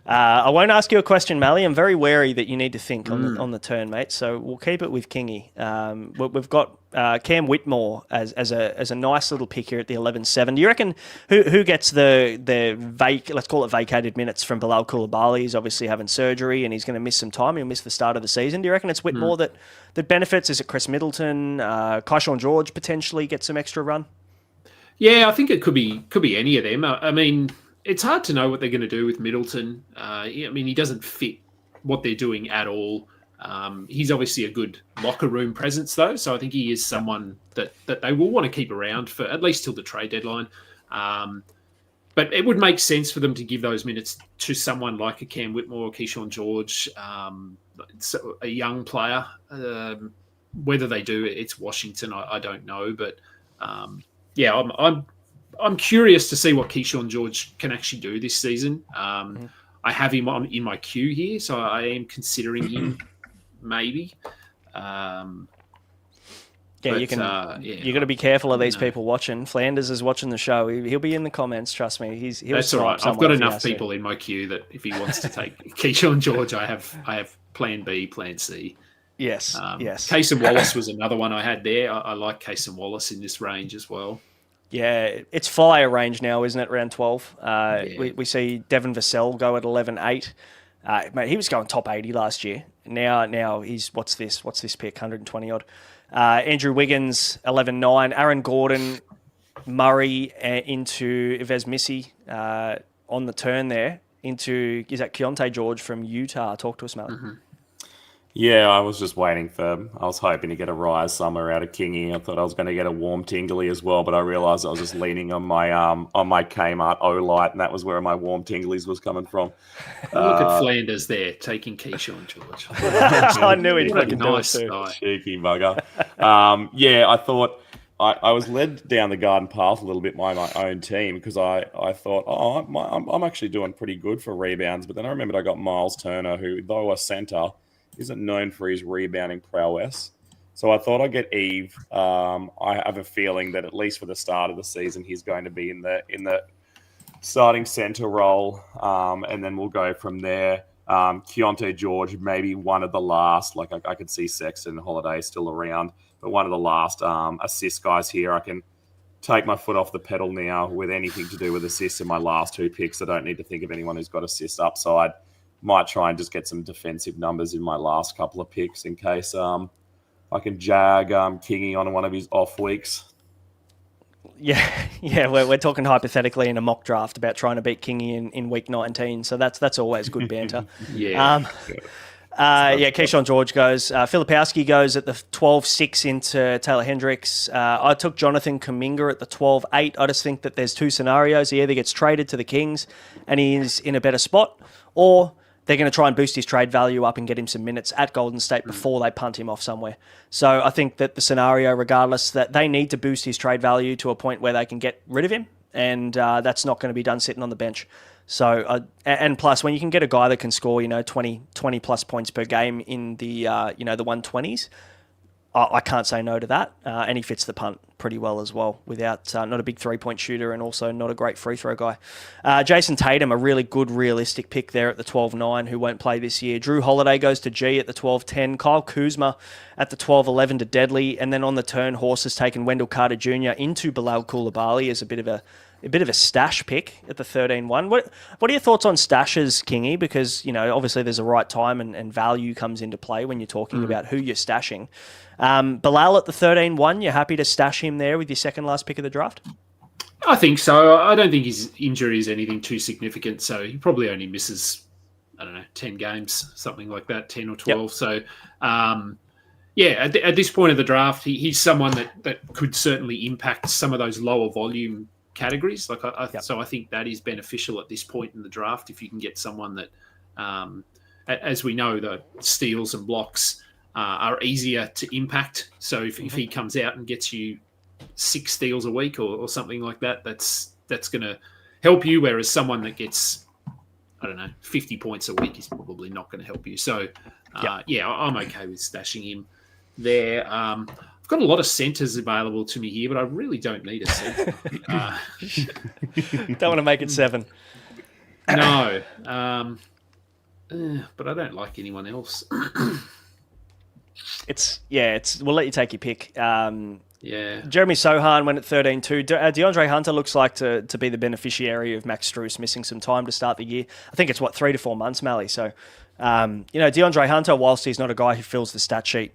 Speaker 1: I won't ask you a question, Malley. I'm very wary that you need to think on the turn, mate. So we'll keep it with Kingy. We've got Cam Whitmore as a nice little pick here at the 11-7. Do you reckon who gets the let's call it vacated minutes from Bilal Koulibaly? He's obviously having surgery and he's going to miss some time. He'll miss the start of the season. Do you reckon it's Whitmore that benefits? Is it Chris Middleton? Keyshawn George potentially gets some extra run? Yeah,
Speaker 3: I think it could be any of them. I mean, it's hard to know what they're going to do with Middleton. I mean, he doesn't fit what they're doing at all. He's obviously a good locker room presence, though, so I think he is someone that they will want to keep around for at least till the trade deadline. But it would make sense for them to give those minutes to someone like a Cam Whitmore or Keyshawn George, a young player. Whether they do, it's Washington, I don't know. But, I'm curious to see what Keyshawn George can actually do this season. I have him in my queue here, so I am considering him maybe.
Speaker 1: You're got to be careful of these people watching. Flanders is watching the show. He'll be in the comments. Trust me.
Speaker 3: That's all right. I've got enough people in my queue that if he wants to take Keyshawn George, I have Plan B, Plan C.
Speaker 1: Yes. Yes.
Speaker 3: Casey Wallace was another one I had there. I like Casey Wallace in this range as well.
Speaker 1: Yeah, it's flyer range now, isn't it? Round 12. We see Devin Vassell go at 11-8. Mate, he was going top 80 last year. Now he's what's this pick? 120 odd. Andrew Wiggins 11-9. Aaron Gordon, Murray into Yves Missy on the turn there into is that Keontae George from Utah? Talk to us, Malley.
Speaker 2: Mm-hmm. Yeah, I was just waiting I was hoping to get a rise somewhere out of Kingy. I thought I was going to get a warm tingly as well, but I realised I was just leaning on my Kmart O-Light, and that was where my warm tinglies was coming from.
Speaker 3: Look at Flanders there, taking Keyshawn George.
Speaker 1: I knew he'd fucking
Speaker 3: nice
Speaker 1: do it too.
Speaker 2: Cheeky bugger. I thought I was led down the garden path a little bit by my own team because I thought, I'm actually doing pretty good for rebounds, but then I remembered I got Miles Turner, who, though a centre, isn't known for his rebounding prowess. So I thought I'd get Eve. I have a feeling that at least for the start of the season, he's going to be in the starting centre role, and then we'll go from there. Keontae George, maybe one of the last, like I could see Sexton and Holiday still around, but one of the last assist guys here. I can take my foot off the pedal now with anything to do with assists in my last 2 picks. I don't need to think of anyone who's got assists upside. Might try and just get some defensive numbers in my last couple of picks in case I can jag Kingy on one of his off weeks.
Speaker 1: Yeah, we're talking hypothetically in a mock draft about trying to beat Kingy in week 19, so that's always good banter. Keyshawn George goes. Filipowski goes at the 12-6 into Taylor Hendricks. I took Jonathan Kuminga at the 12-8. I just think that there's 2 scenarios. He either gets traded to the Kings and he's in a better spot, or they're going to try and boost his trade value up and get him some minutes at Golden State before they punt him off somewhere. So I think that the scenario, regardless, that they need to boost his trade value to a point where they can get rid of him, and that's not going to be done sitting on the bench. So, and plus, when you can get a guy that can score, 20 plus points per game in the, the 120s, I can't say no to that. And he fits the punt pretty well as well, without not a big 3-point shooter and also not a great free throw guy. Jason Tatum, a really good, realistic pick there at the 12-9, who won't play this year. Drew Holiday goes to G at the 12-10. Kyle Kuzma at the 12-11 to Deadly. And then on the turn, Horse has taken Wendell Carter Jr. into Bilal Coulibaly as a bit of a stash pick at the 13-1. What are your thoughts on stashes, Kingy? Because, obviously there's a right time and value comes into play when you're talking about who you're stashing. Bilal at the 13-1, you're happy to stash him there with your second last pick of the draft?
Speaker 3: I think so. I don't think his injury is anything too significant, so he probably only misses, 10 games, something like that, 10 or 12. Yep. So, at this point of the draft, he's someone that could certainly impact some of those lower volume categories. So I think that is beneficial at this point in the draft if you can get someone that, as we know, the steals and blocks are easier to impact. So if he comes out and gets you 6 steals a week or something like that, that's going to help you. Whereas someone that gets, 50 points a week is probably not going to help you. So I'm okay with stashing him there. I've got a lot of centres available to me here, but I really don't need a centre.
Speaker 1: Don't want to make it 7.
Speaker 3: No, but I don't like anyone else.
Speaker 1: We'll let you take your pick.
Speaker 3: Jeremy
Speaker 1: Sohan went at 13-2. DeAndre Hunter looks like to be the beneficiary of Max Strus missing some time to start the year. I think it's 3 to 4 months, Malley. So, DeAndre Hunter, whilst he's not a guy who fills the stat sheet,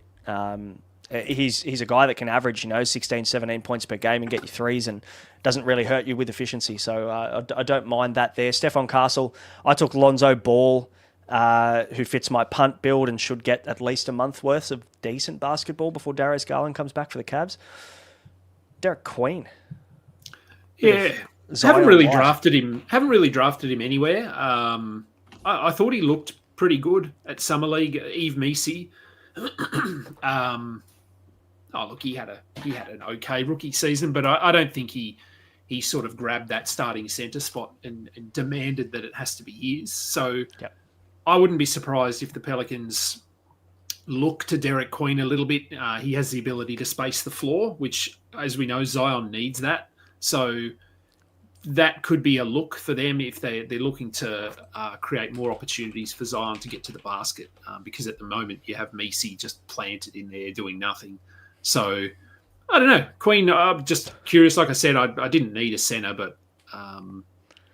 Speaker 1: he's a guy that can average, 16, 17 points per game and get you threes and doesn't really hurt you with efficiency. So I don't mind that there. Stephon Castle, I took Lonzo Ball, who fits my punt build and should get at least a month worth of decent basketball before Darius Garland comes back for the Cavs. Derek Queen.
Speaker 3: Yeah, haven't really drafted him anywhere. I thought he looked pretty good at Summer League. Eve Messi. He had an okay rookie season, but I don't think he sort of grabbed that starting centre spot and demanded that it has to be his. So I wouldn't be surprised if the Pelicans look to Derek Queen a little bit. He has the ability to space the floor, which, as we know, Zion needs that. So that could be a look for them if they're looking to create more opportunities for Zion to get to the basket, because at the moment you have Messi just planted in there doing nothing. So I don't know. Queen, I'm just curious. Like I said, I didn't need a center, but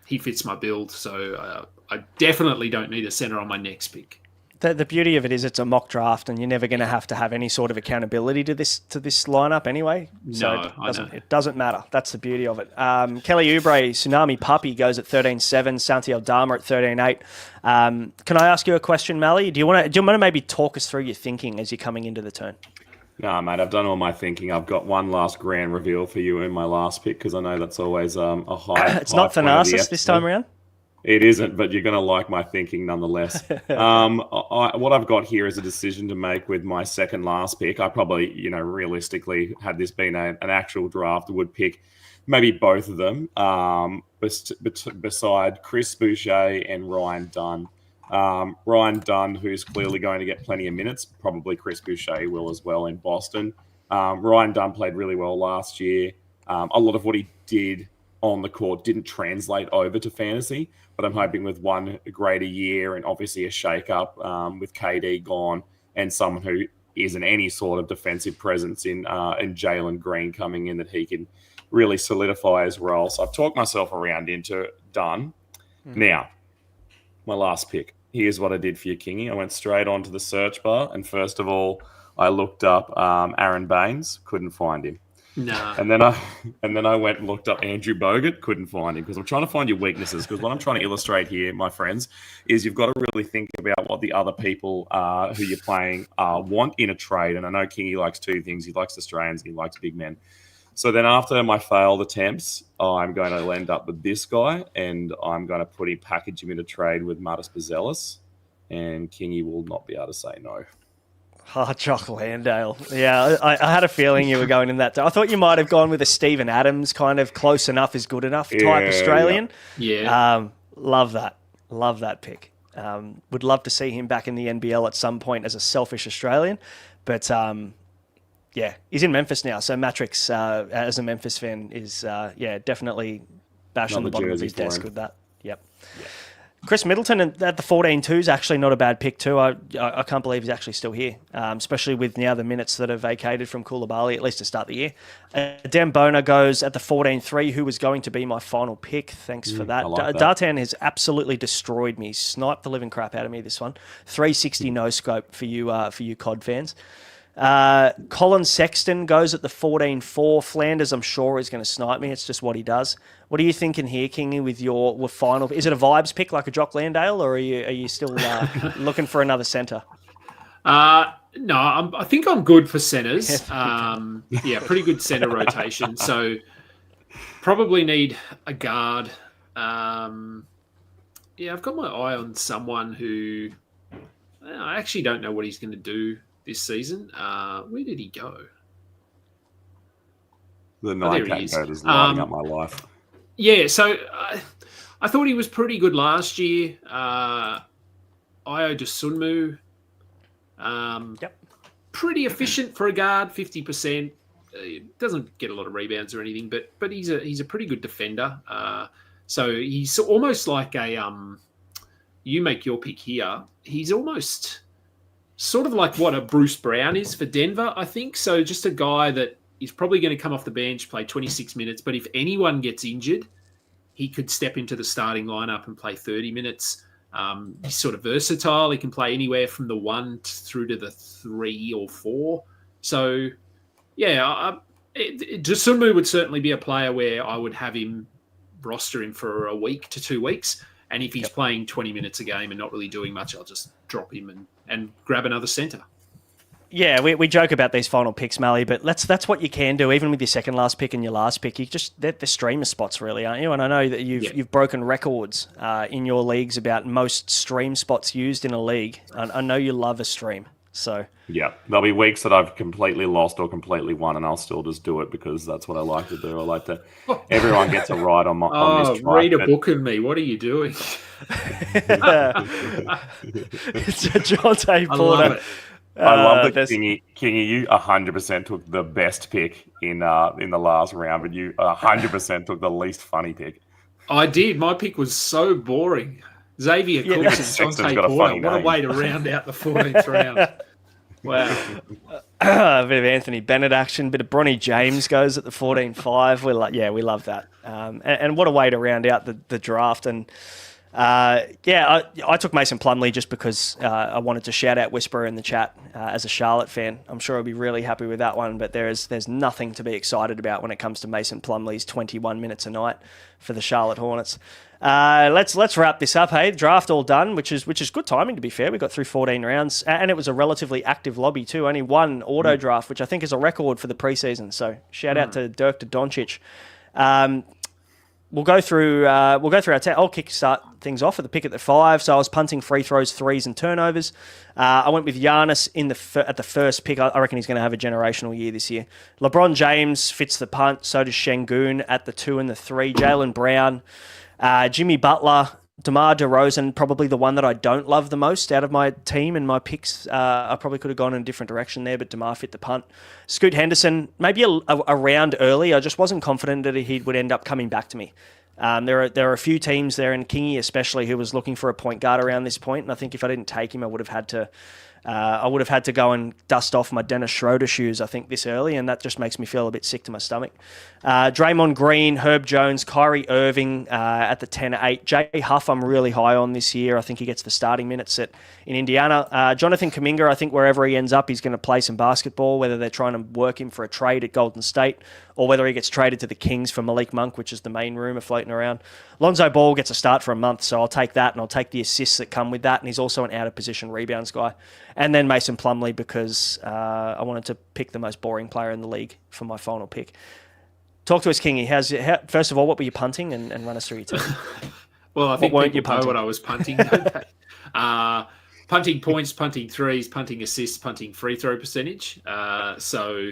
Speaker 3: he fits my build. So I definitely don't need a center on my next pick.
Speaker 1: The beauty of it is it's a mock draft, and you're never going to have any sort of accountability to this lineup anyway. So it doesn't matter. That's the beauty of it. Kelly Oubre, Tsunami Puppy goes at 13-7. Santi Aldama at 13-8. Can I ask you a question, Malley? Do you want to maybe talk us through your thinking as you're coming into the turn?
Speaker 2: No, mate, I've done all my thinking. I've got one last grand reveal for you in my last pick because I know that's always a high.
Speaker 1: It's not Thanasis this time around?
Speaker 2: It isn't, but you're going to like my thinking nonetheless. What I've got here is a decision to make with my second last pick. I probably, realistically, had this been an actual draft, would pick maybe both of them beside Chris Boucher and Ryan Dunn. Ryan Dunn, who's clearly going to get plenty of minutes. Probably Chris Boucher will as well in Boston. Ryan Dunn played really well last year. A lot of what he did on the court didn't translate over to fantasy, but I'm hoping with one greater year and obviously a shake-up with KD gone and someone who isn't any sort of defensive presence in Jalen Green coming in, that he can really solidify his role. So I've talked myself around into Dunn. Now, my last pick. Here's what I did for you, Kingy. I went straight onto the search bar, and first of all, I looked up Aaron Baines, couldn't find him.
Speaker 3: No.
Speaker 2: And then I went and looked up Andrew Bogut, couldn't find him, because I'm trying to find your weaknesses. Because what I'm trying to illustrate here, my friends, is you've got to really think about what the other people who you're playing want in a trade. And I know Kingy likes two things. He likes Australians, he likes big men. So then after my failed attempts, I'm going to end up with this guy, and I'm going to package him in a trade with Martis Bazelis, and Kingy will not be able to say no.
Speaker 1: Jock Landale. Yeah, I had a feeling you were going in that. I thought you might have gone with a Steven Adams kind of close enough is good enough type Australian.
Speaker 3: Yeah.
Speaker 1: Love that. Love that pick. Would love to see him back in the NBL at some point as a selfish Australian. But, yeah, he's in Memphis now. So Matrix, as a Memphis fan, is, definitely bashing the bottom of his desk with that. Yep. Yeah. Chris Middleton at the 14-2 is actually not a bad pick too. I can't believe he's actually still here, especially with now the minutes that are vacated from Koulibaly, at least to start the year. Dem Bona goes at the 14-3, who was going to be my final pick. Thanks for that. Dartan has absolutely destroyed me. Sniped the living crap out of me this one. 360 no scope for you COD fans. Colin Sexton goes at the 14-4. Flanders, I'm sure, is going to snipe me. It's just what he does. What are you thinking here, Kingy, with your final? Is it a vibes pick like a Jock Landale, or are you still looking for another centre?
Speaker 3: No, I think I'm good for centres. Pretty good centre rotation. So probably need a guard. I've got my eye on someone who I actually don't know what he's going to do this season. Where did he go?
Speaker 2: The nine-cat code is lighting up my life.
Speaker 3: Yeah, so I thought he was pretty good last year. Io Sunmu, pretty efficient for a guard, 50%. Doesn't get a lot of rebounds or anything, but he's a pretty good defender. So he's almost like a you make your pick here. He's almost sort of like what a Bruce Brown is for Denver, I think. So just a guy that is probably going to come off the bench, play 26 minutes. But if anyone gets injured, he could step into the starting lineup and play 30 minutes. He's sort of versatile. He can play anywhere from the 1 through to the 3 or 4. So, Sunmu would certainly be a player where I would have him roster him for a week to 2 weeks. And if he's playing 20 minutes a game and not really doing much, I'll just drop him and grab another centre.
Speaker 1: Yeah, we joke about these final picks, Malley, but that's what you can do, even with your second last pick and your last pick. They're streamer spots, really, aren't you? And I know that you've broken records in your leagues about most stream spots used in a league. I know you love a stream, so
Speaker 2: yeah, there'll be weeks that I've completely lost or completely won, and I'll still just do it because that's what I like to do. I like to. Everyone gets a ride on this track.
Speaker 3: Read a book in me. What are you doing?
Speaker 1: It's a Jonte Porter.
Speaker 3: I love it.
Speaker 2: I love that Kingy, you 100% took the best pick in the last round, but you 100% took the least funny pick.
Speaker 3: I did. My pick was so boring. Xavier Cooks and Jonte Porter. What a way to round out the 14th round. Wow.
Speaker 1: A bit of Anthony Bennett action, bit of Bronny James goes at the 14-5. We love that. And what a way to round out the draft. And I took Mason Plumlee just because I wanted to shout out Whisperer in the chat as a Charlotte fan. I'm sure he'll be really happy with that one, but there's nothing to be excited about when it comes to Mason Plumlee's 21 minutes a night for the Charlotte Hornets. Let's wrap this up, hey? Draft all done, which is good timing, to be fair. We got through 14 rounds, and it was a relatively active lobby too. Only one auto draft, which I think is a record for the preseason. So shout out to Dirk to Doncic. We'll go through our I'll kickstart things off at the pick at the 5. So I was punting free throws, threes, and turnovers. I went with Giannis at the first pick. I reckon he's going to have a generational year this year. LeBron James fits the punt. So does Şengün at the 2 and the 3. Jaylen Brown, Jimmy Butler, DeMar DeRozan, probably the one that I don't love the most out of my team and my picks. I probably could have gone in a different direction there, but DeMar fit the punt. Scoot Henderson, maybe a round early. I just wasn't confident that he would end up coming back to me. There are a few teams there, and Kingy especially, who was looking for a point guard around this point. And I think if I didn't take him, I would have had to go and dust off my Dennis Schroeder shoes, I think, this early, and that just makes me feel a bit sick to my stomach. Draymond Green, Herb Jones, Kyrie Irving at the 10-8. Jay Huff I'm really high on this year. I think he gets the starting minutes in Indiana. Jonathan Kuminga, I think wherever he ends up, he's going to play some basketball, whether they're trying to work him for a trade at Golden State or whether he gets traded to the Kings for Malik Monk, which is the main rumour floating around. Lonzo Ball gets a start for a month, so I'll take that, and I'll take the assists that come with that, and he's also an out-of-position rebounds guy. And then Mason Plumlee because I wanted to pick the most boring player in the league for my final pick. Talk to us, Kingy. First of all, what were you punting, and run us through your team?
Speaker 3: Well, I think people know what I was punting. Punting points, punting threes, punting assists, punting free throw percentage. So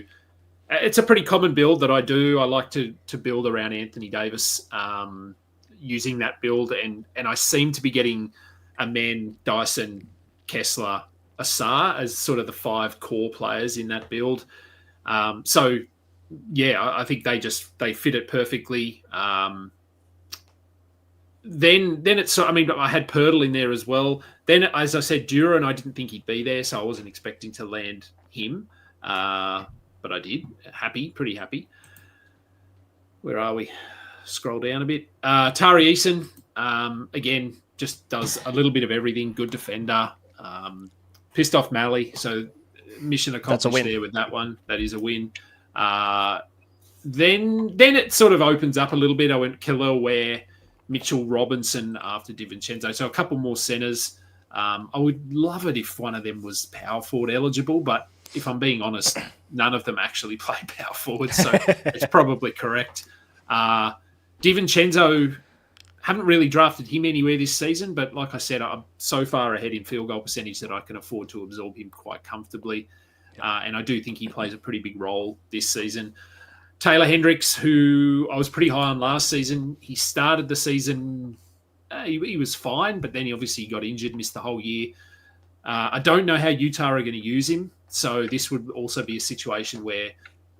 Speaker 3: it's a pretty common build that I do. I like to build around Anthony Davis. using that build, and I seem to be getting a man, Dyson, Kessler, Assar as sort of the 5 core players in that build. So yeah, I think they fit it perfectly. Then it's, I mean, I had Pirtle in there as well. Then, as I said, Duran, I didn't think he'd be there, so I wasn't expecting to land him. But I did. Pretty happy. Where are we? Scroll down a bit. Tari Eason, again, just does a little bit of everything. Good defender. Pissed off Malley, so mission accomplished there with that one. That is a win. Then it sort of opens up a little bit. I went Killer Ware, Mitchell Robinson after DiVincenzo. So a couple more centres. I would love it if one of them was power forward eligible, but if I'm being honest, none of them actually play power forward, so it's probably correct. DiVincenzo, haven't really drafted him anywhere this season, but like I said, I'm so far ahead in field goal percentage that I can afford to absorb him quite comfortably. And I do think he plays a pretty big role this season. Taylor Hendricks, who I was pretty high on last season, he started the season, he was fine, but then he obviously got injured, missed the whole year. I don't know how Utah are going to use him, so this would also be a situation where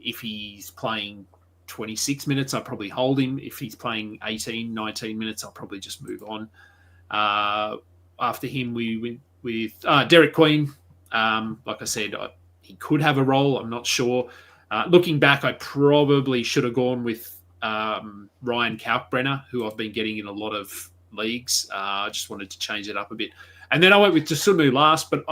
Speaker 3: if he's playing 26 minutes, I'll probably hold him. If he's playing 18, 19 minutes, I'll probably just move on. After him, we went with Derek Queen. Like I said, he could have a role. I'm not sure. Looking back, I probably should have gone with Ryan Kalkbrenner, who I've been getting in a lot of leagues. I just wanted to change it up a bit. And then I went with Tsumu last, but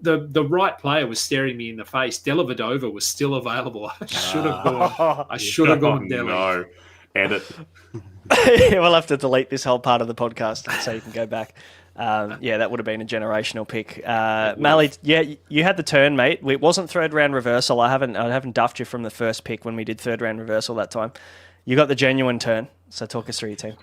Speaker 3: the right player was staring me in the face. Dellavedova was still available. I should have gone Della.
Speaker 2: No, edit.
Speaker 1: We'll have to delete this whole part of the podcast so you can go back. That would have been a generational pick. Malley, you had the turn, mate. It wasn't third round reversal. I haven't duffed you from the first pick when we did third round reversal that time. You got the genuine turn. So talk us through your team.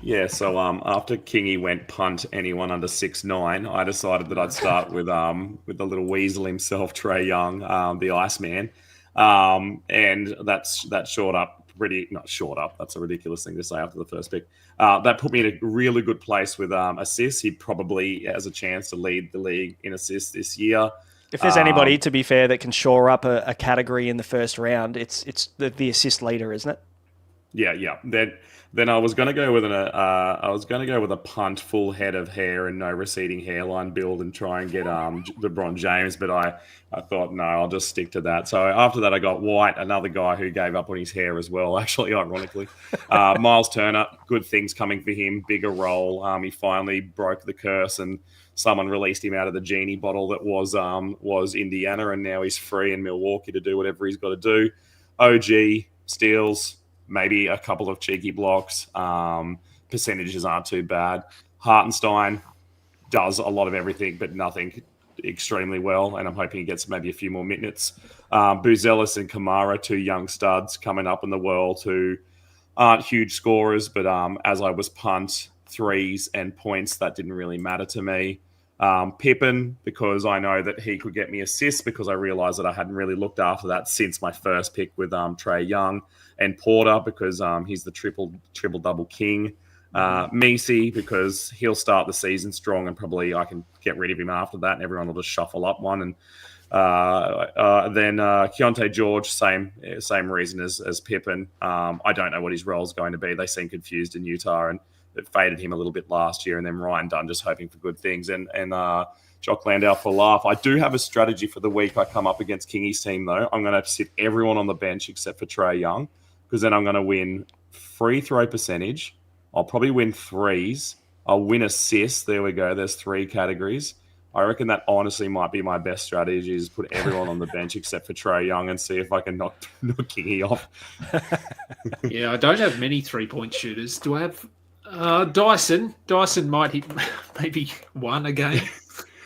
Speaker 2: Yeah, so after Kingy went punt anyone under 6'9", I decided that I'd start with the little weasel himself, Trae Young, the Iceman, and that short up not short up. That's a ridiculous thing to say after the first pick. That put me in a really good place with assists. He probably has a chance to lead the league in assists this year.
Speaker 1: If there's anybody, to be fair, that can shore up a category in the first round, it's the assist leader, isn't it?
Speaker 2: Yeah. Then I was going to go with a punt, full head of hair and no receding hairline build and try and get LeBron James, but I thought no, I'll just stick to that. So after that, I got White, another guy who gave up on his hair as well. Actually, ironically, Miles Turner, good things coming for him, bigger role. He finally broke the curse and someone released him out of the genie bottle that was Indiana, and now he's free in Milwaukee to do whatever he's got to do. OG steals. Maybe a couple of cheeky blocks. Percentages aren't too bad. Hartenstein does a lot of everything, but nothing extremely well, and I'm hoping he gets maybe a few more minutes. Buzelis and Kamara, 2 young studs coming up in the world who aren't huge scorers, but as I was punt, threes and points, that didn't really matter to me. Pippen, because I know that he could get me assists, because I realized that I hadn't really looked after that since my first pick with Trae Young. And Porter, because he's the triple-double king. Messi, because he'll start the season strong and probably I can get rid of him after that and everyone will just shuffle up one. And then Keontae George, same reason as Pippen. I don't know what his role is going to be. They seem confused in Utah and it faded him a little bit last year. And then Ryan Dunn just hoping for good things. And Jock Landau for laugh. I do have a strategy for the week I come up against Kingy's team, though. I'm going to sit everyone on the bench except for Trae Young, because then I'm going to win free throw percentage. I'll probably win threes. I'll win assists. There we go. There's 3 categories. I reckon that honestly might be my best strategy, is put everyone on the bench except for Trae Young and see if I can knock Kingy off.
Speaker 3: Yeah, I don't have many 3-point shooters. Do I have Dyson? Dyson might hit maybe 1 a game.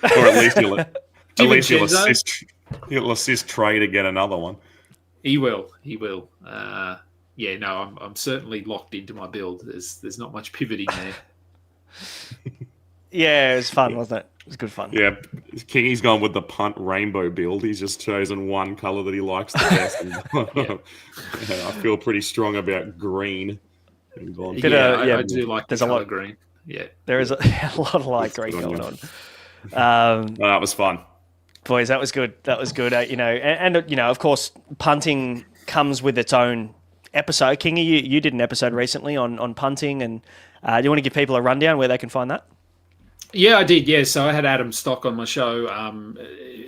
Speaker 2: Or at least he'll assist Trae to get another one.
Speaker 3: He will. I'm certainly locked into my build. There's not much pivoting there.
Speaker 1: Yeah, it was fun, wasn't it? It was good fun.
Speaker 2: Yeah, Kingy's gone with the punt rainbow build. He's just chosen one color that he likes the best. And I feel pretty strong about green. Move on.
Speaker 1: Bit
Speaker 3: yeah,
Speaker 1: of- yeah,
Speaker 3: I do like the
Speaker 1: there's a
Speaker 3: color
Speaker 1: lot-
Speaker 3: green. Yeah.
Speaker 1: There is a lot of light green
Speaker 2: good on
Speaker 1: going
Speaker 2: you.
Speaker 1: on.
Speaker 2: That was fun.
Speaker 1: Boys, that was good. That was good. And of course, punting comes with its own episode. Kingy, you did an episode recently on punting, and do you want to give people a rundown where they can find that?
Speaker 3: Yeah, I did. Yeah, so I had Adam Stock on my show.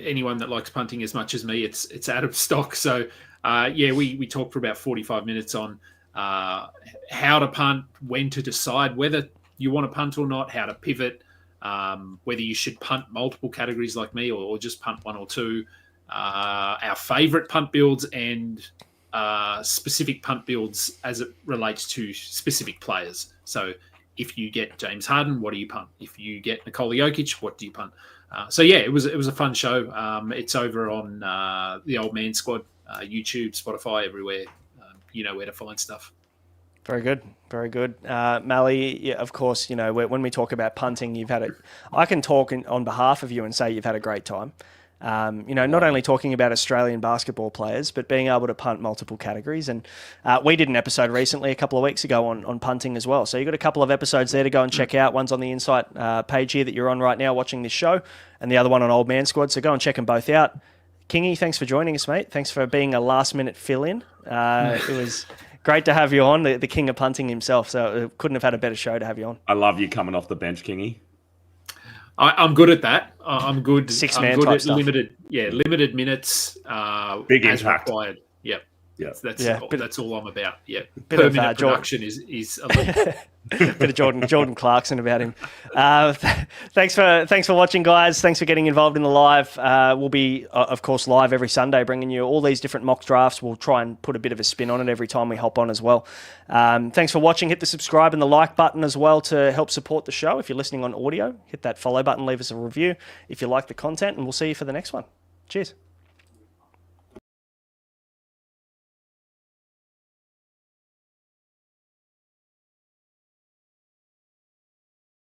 Speaker 3: Anyone that likes punting as much as me, it's Adam Stock. So we talked for about 45 minutes on how to punt, when to decide whether you want to punt or not, how to pivot, whether you should punt multiple categories like me or just punt one or two, our favorite punt builds and specific punt builds as it relates to specific players. So if you get James Harden, what do you punt? If you get Nikola Jokic, what do you punt? It was a fun show. It's over on the Old Man Squad, YouTube, Spotify, everywhere. You know where to find stuff.
Speaker 1: Very good, very good. Malley, yeah, of course, when we talk about punting, you've had it. I can talk on behalf of you and say you've had a great time. Not only talking about Australian basketball players, but being able to punt multiple categories. And we did an episode recently, a couple of weeks ago, on punting as well. So you've got a couple of episodes there to go and check out. One's on the Insight page here that you're on right now watching this show, and the other one on Old Man Squad. So go and check them both out. Kingy, thanks for joining us, mate. Thanks for being a last-minute fill-in. It was great to have you on, the king of punting himself. So couldn't have had a better show to have you on.
Speaker 2: I love you coming off the bench, Kingy.
Speaker 3: I'm good at that. I'm good.
Speaker 1: Six-man
Speaker 3: I'm good
Speaker 1: type
Speaker 3: at
Speaker 1: stuff.
Speaker 3: limited minutes.
Speaker 2: Big
Speaker 3: as
Speaker 2: impact.
Speaker 3: required. Yep.
Speaker 2: Yeah.
Speaker 3: That's all I'm about. Yeah.
Speaker 1: Bit
Speaker 3: Per
Speaker 1: of,
Speaker 3: minute
Speaker 1: Jordan.
Speaker 3: production is elite.
Speaker 1: Bit of Jordan Clarkson about him. Thanks for watching, guys. Thanks for getting involved in the live. We'll be, of course, live every Sunday, bringing you all these different mock drafts. We'll try and put a bit of a spin on it every time we hop on as well. Thanks for watching. Hit the subscribe and the like button as well to help support the show. If you're listening on audio, hit that follow button, leave us a review if you like the content, and we'll see you for the next one. Cheers.